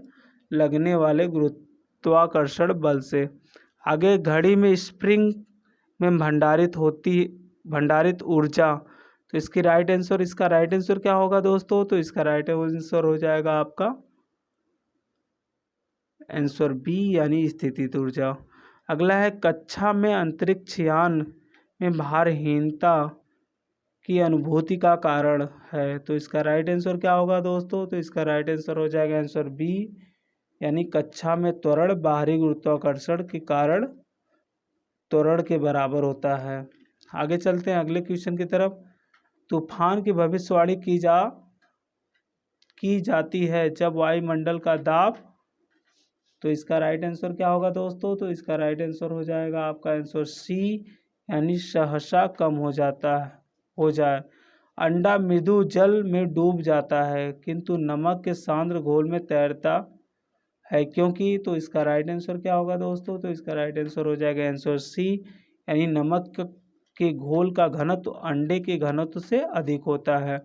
लगने वाले गुरुत्वाकर्षण बल से। आगे घड़ी में स्प्रिंग में भंडारित ऊर्जा, तो इसका राइट आंसर क्या होगा दोस्तों, तो इसका राइट आंसर हो जाएगा आपका आंसर बी, यानी स्थितिज ऊर्जा। अगला है कक्षा में अंतरिक्ष यान में भारहीनता की अनुभूति का कारण है। तो इसका राइट आंसर क्या होगा दोस्तों, तो इसका राइट आंसर हो जाएगा आंसर बी, यानी कक्षा में त्वरण बाहरी गुरुत्वाकर्षण के कारण त्वरण के बराबर होता है। आगे चलते हैं अगले क्वेश्चन की तरफ। तूफान की भविष्यवाणी की जाती है जब वायुमंडल का दाब, तो इसका राइट आंसर क्या होगा दोस्तों, तो इसका राइट आंसर हो जाएगा आपका आंसर सी, यानी सहसा कम हो जाए। अंडा मृदु जल में डूब जाता है किंतु नमक के सांद्र घोल में तैरता है क्योंकि, तो इसका राइट आंसर क्या होगा दोस्तों, तो इसका राइट आंसर हो जाएगा आंसर सी, यानी नमक के घोल का घनत्व अंडे के घनत्व से अधिक होता है।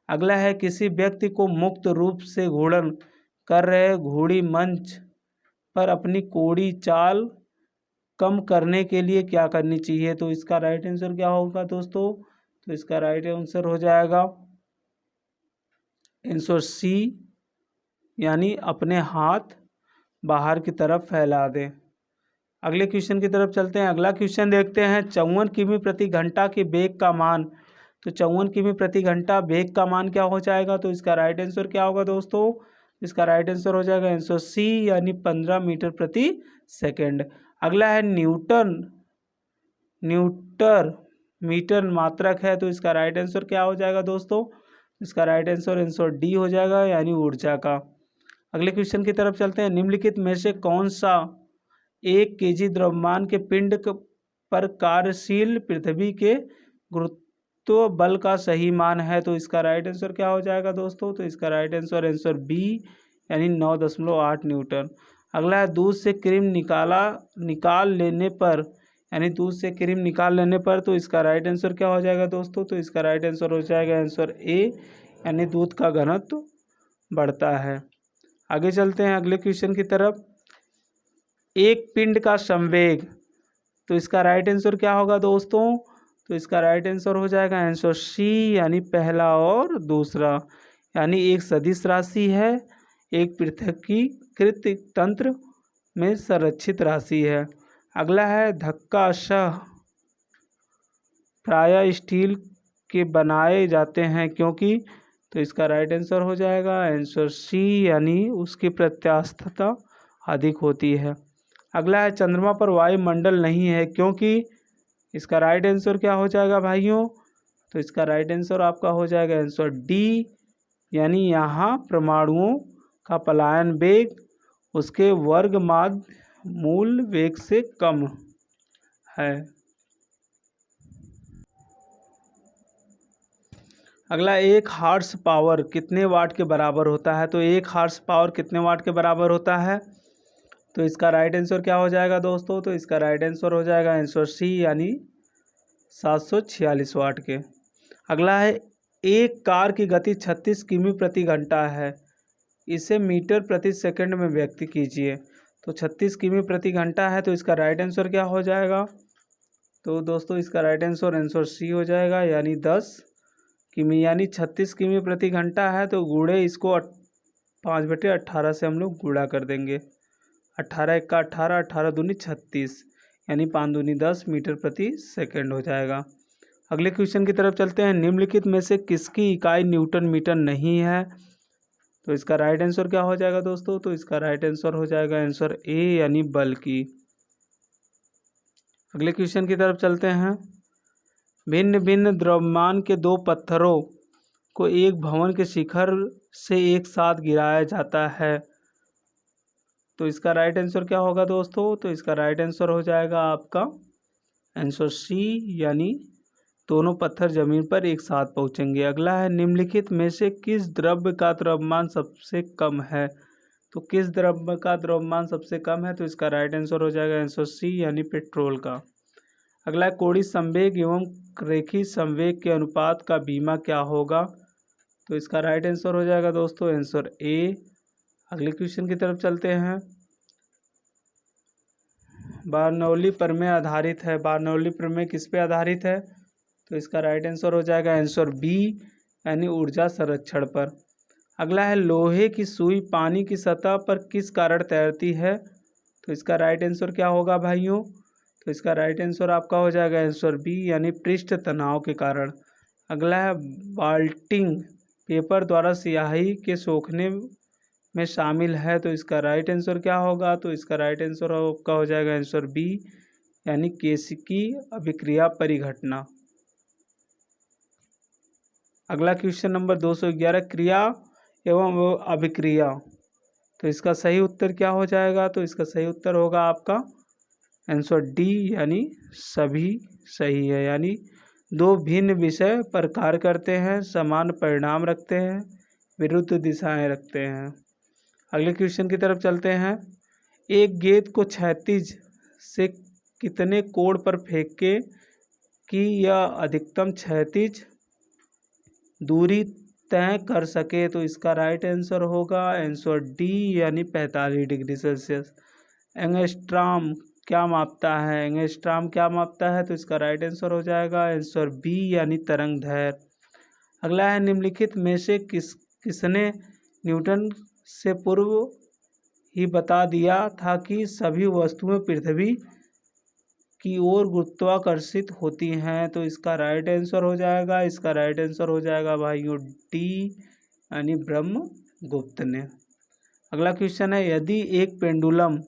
अगला है किसी व्यक्ति को मुक्त रूप से घूर्णन कर रहे घोड़ी मंच पर अपनी कोड़ी चाल कम करने के लिए क्या करनी चाहिए। तो इसका राइट आंसर क्या होगा दोस्तों, तो इसका राइट आंसर हो जाएगा आंसर सी, यानी अपने हाथ बाहर की तरफ फैला दें। अगले क्वेश्चन की तरफ चलते हैं। अगला क्वेश्चन देखते हैं 54 किमी प्रति घंटा के वेग का मान। तो 54 किमी प्रति घंटा वेग का मान क्या हो जाएगा, तो इसका राइट आंसर क्या होगा दोस्तों, इसका राइट आंसर हो जाएगा आंसर सी, यानी 15 मीटर प्रति सेकेंड। अगला है न्यूटन मीटर मात्रक है, तो इसका राइट आंसर क्या हो जाएगा दोस्तों, इसका राइट आंसर आंसर डी हो जाएगा, यानी ऊर्जा का। अगले क्वेश्चन की तरफ चलते हैं। निम्नलिखित में से कौन सा 1 केजी द्रव्यमान के पिंड पर कार्यशील पृथ्वी के गुरुत्व बल का सही मान है। तो इसका राइट आंसर क्या हो जाएगा दोस्तों, तो इसका राइट आंसर आंसर बी, यानी 9.8 न्यूटन। अगला है दूध से क्रीम निकाल लेने पर, यानी दूध से क्रीम निकाल लेने पर, तो इसका राइट आंसर क्या हो जाएगा दोस्तों, तो इसका राइट आंसर हो जाएगा आंसर ए, यानी दूध का घनत्व बढ़ता है। आगे चलते हैं अगले क्वेश्चन की तरफ। एक पिंड का संवेग, तो इसका राइट आंसर क्या होगा दोस्तों, तो इसका राइट आंसर हो जाएगा आंसर सी, यानी पहला और दूसरा, यानी एक सदिश राशि है, एक पृथकीकृत तंत्र में संरक्षित राशि है। अगला है धक्का सह प्रायः स्टील के बनाए जाते हैं क्योंकि, तो इसका राइट आंसर हो जाएगा आंसर सी, यानी उसकी प्रत्यास्थता अधिक होती है। अगला है चंद्रमा पर वायुमंडल नहीं है क्योंकि, इसका राइट आंसर क्या हो जाएगा भाइयों, तो इसका राइट आंसर आपका हो जाएगा आंसर डी, यानी यहाँ परमाणुओं का पलायन वेग उसके वर्गमाद मूल वेग से कम है। अगला, एक हार्स पावर कितने वाट के बराबर होता है? तो एक हार्स पावर कितने वाट के बराबर होता है? तो इसका राइट आंसर क्या हो जाएगा दोस्तों? तो इसका राइट आंसर हो जाएगा आंसर सी, यानी 746 वाट के। अगला है, एक कार की गति 36 किमी प्रति घंटा है, इसे मीटर प्रति सेकंड में व्यक्त कीजिए। तो 36 किमी प्रति घंटा है, तो इसका राइट आंसर क्या हो जाएगा? तो दोस्तों इसका राइट आंसर आंसर सी हो जाएगा, यानी 10 किमी, यानी 36 किमी प्रति घंटा है तो गुणे इसको 5/18 से हम लोग गुणा कर देंगे। 18 एक्का 18, 18 दूनी 36, यानी 5 दूनी 10 मीटर प्रति सेकंड हो जाएगा। अगले क्वेश्चन की तरफ चलते हैं। निम्नलिखित में से किसकी इकाई न्यूटन मीटर नहीं है? तो इसका राइट आंसर क्या हो जाएगा दोस्तों? तो इसका राइट आंसर हो जाएगा आंसर ए, यानी बल की। अगले क्वेश्चन की तरफ चलते हैं। भिन्न भिन्न द्रव्यमान के दो पत्थरों को एक भवन के शिखर से एक साथ गिराया जाता है, तो इसका राइट आंसर क्या होगा दोस्तों? तो इसका राइट आंसर हो जाएगा आपका आंसर सी, यानी दोनों पत्थर जमीन पर एक साथ पहुंचेंगे। अगला है, निम्नलिखित में से किस द्रव्य का द्रव्यमान सबसे कम है? तो किस द्रव्य का द्रव्यमान सबसे कम है? तो इसका राइट आंसर हो जाएगा आंसर सी, यानी पेट्रोल का। अगला है, कोणीय संवेग एवं रेखीय संवेग के अनुपात का बीमा क्या होगा? तो इसका राइट आंसर हो जाएगा दोस्तों आंसर ए। अगले क्वेश्चन की तरफ चलते हैं। बर्नौली प्रमेय आधारित है, बर्नौली प्रमेय किस पे आधारित है? तो इसका राइट आंसर हो जाएगा आंसर बी, यानी ऊर्जा संरक्षण पर। अगला है, लोहे की सुई पानी की सतह पर किस कारण तैरती है? तो इसका राइट आंसर क्या होगा भाइयों? तो इसका राइट आंसर आपका हो जाएगा आंसर बी, यानी पृष्ठ तनाव के कारण। अगला है, बाल्टिंग पेपर द्वारा स्याही के सोखने में शामिल है, तो इसका राइट आंसर क्या होगा? तो इसका राइट आंसर आपका हो जाएगा आंसर बी, यानी केशिकी अभिक्रिया परिघटना। अगला क्वेश्चन नंबर 211, क्रिया एवं अभिक्रिया, तो इसका सही उत्तर क्या हो जाएगा? तो इसका सही उत्तर होगा आपका आंसर डी, यानी सभी सही है। यानी दो भिन्न विषय पर कार्य करते हैं, समान परिणाम रखते हैं, विरुद्ध दिशाएं रखते हैं। अगले क्वेश्चन की तरफ चलते हैं। एक गेंद को क्षैतिज से कितने कोण पर फेंके कि यह अधिकतम क्षैतिज दूरी तय कर सके? तो इसका राइट आंसर होगा आंसर डी, यानी 45 डिग्री सेल्सियस। एंगस्ट्रॉम क्या मापता है? एंगस्ट्रॉम क्या मापता है? तो इसका राइट आंसर हो जाएगा आंसर बी, यानी तरंग दैर्घ्य। अगला है, निम्नलिखित में से किसने न्यूटन से पूर्व ही बता दिया था कि सभी वस्तुएं पृथ्वी की ओर गुरुत्वाकर्षित होती हैं? तो इसका राइट आंसर हो जाएगा, इसका राइट आंसर हो जाएगा भाइयों डी, यानी ब्रह्मगुप्त ने। अगला क्वेश्चन है, यदि एक पेंडुलम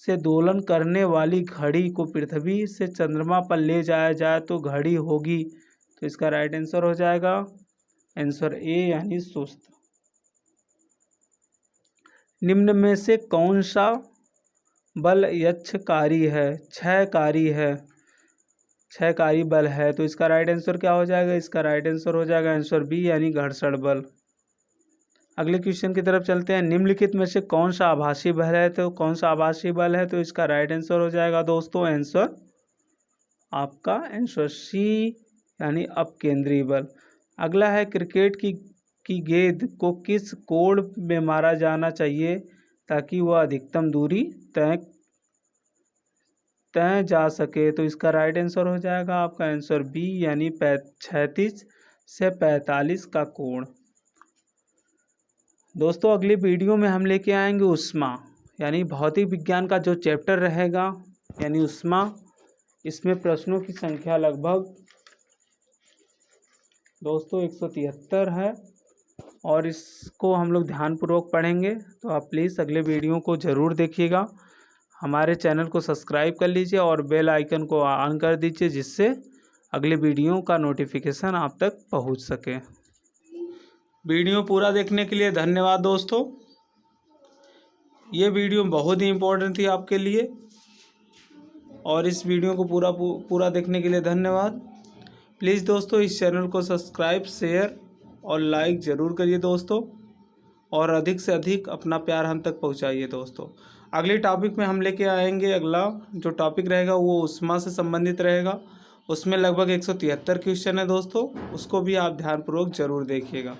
से दोलन करने वाली घड़ी को पृथ्वी से चंद्रमा पर ले जाया जाए तो घड़ी होगी? तो इसका राइट आंसर हो जाएगा आंसर ए, यानी सुस्त। निम्न में से कौन सा बल क्षयकारी बल है? तो इसका राइट आंसर क्या हो जाएगा? इसका राइट आंसर हो जाएगा आंसर बी, यानी घर्षण बल। अगले क्वेश्चन की तरफ चलते हैं। निम्नलिखित में से कौन सा आभासी बल है? तो कौन सा आभासी बल है? तो इसका राइट आंसर हो जाएगा दोस्तों आंसर आपका आंसर सी, यानी अपकेंद्री बल। अगला है, क्रिकेट की गेंद को किस कोण में मारा जाना चाहिए ताकि वह अधिकतम दूरी तय जा सके? तो इसका राइट आंसर हो जाएगा आपका आंसर बी, यानी 36 से 45 का कोण। दोस्तों अगली वीडियो में हम लेके आएंगे ऊष्मा, यानी भौतिक विज्ञान का जो चैप्टर रहेगा, यानी ऊष्मा। इसमें प्रश्नों की संख्या लगभग दोस्तों 173 है और इसको हम लोग ध्यानपूर्वक पढ़ेंगे। तो आप प्लीज़ अगले वीडियो को ज़रूर देखिएगा। हमारे चैनल को सब्सक्राइब कर लीजिए और बेल आइकन को ऑन कर दीजिए, जिससे अगले वीडियो का नोटिफिकेशन आप तक पहुंच सके। वीडियो पूरा देखने के लिए धन्यवाद दोस्तों। ये वीडियो बहुत ही इम्पोर्टेंट थी आपके लिए और इस वीडियो को पूरा देखने के लिए धन्यवाद। प्लीज़ दोस्तों इस चैनल को सब्सक्राइब, शेयर और लाइक ज़रूर करिए दोस्तों, और अधिक से अधिक अपना प्यार हम तक पहुंचाइए दोस्तों। अगले टॉपिक में हम लेके आएंगे, अगला जो टॉपिक रहेगा वो उष्मा से संबंधित रहेगा। उसमें लगभग 173 क्वेश्चन है दोस्तों, उसको भी आप ध्यानपूर्वक ज़रूर देखिएगा।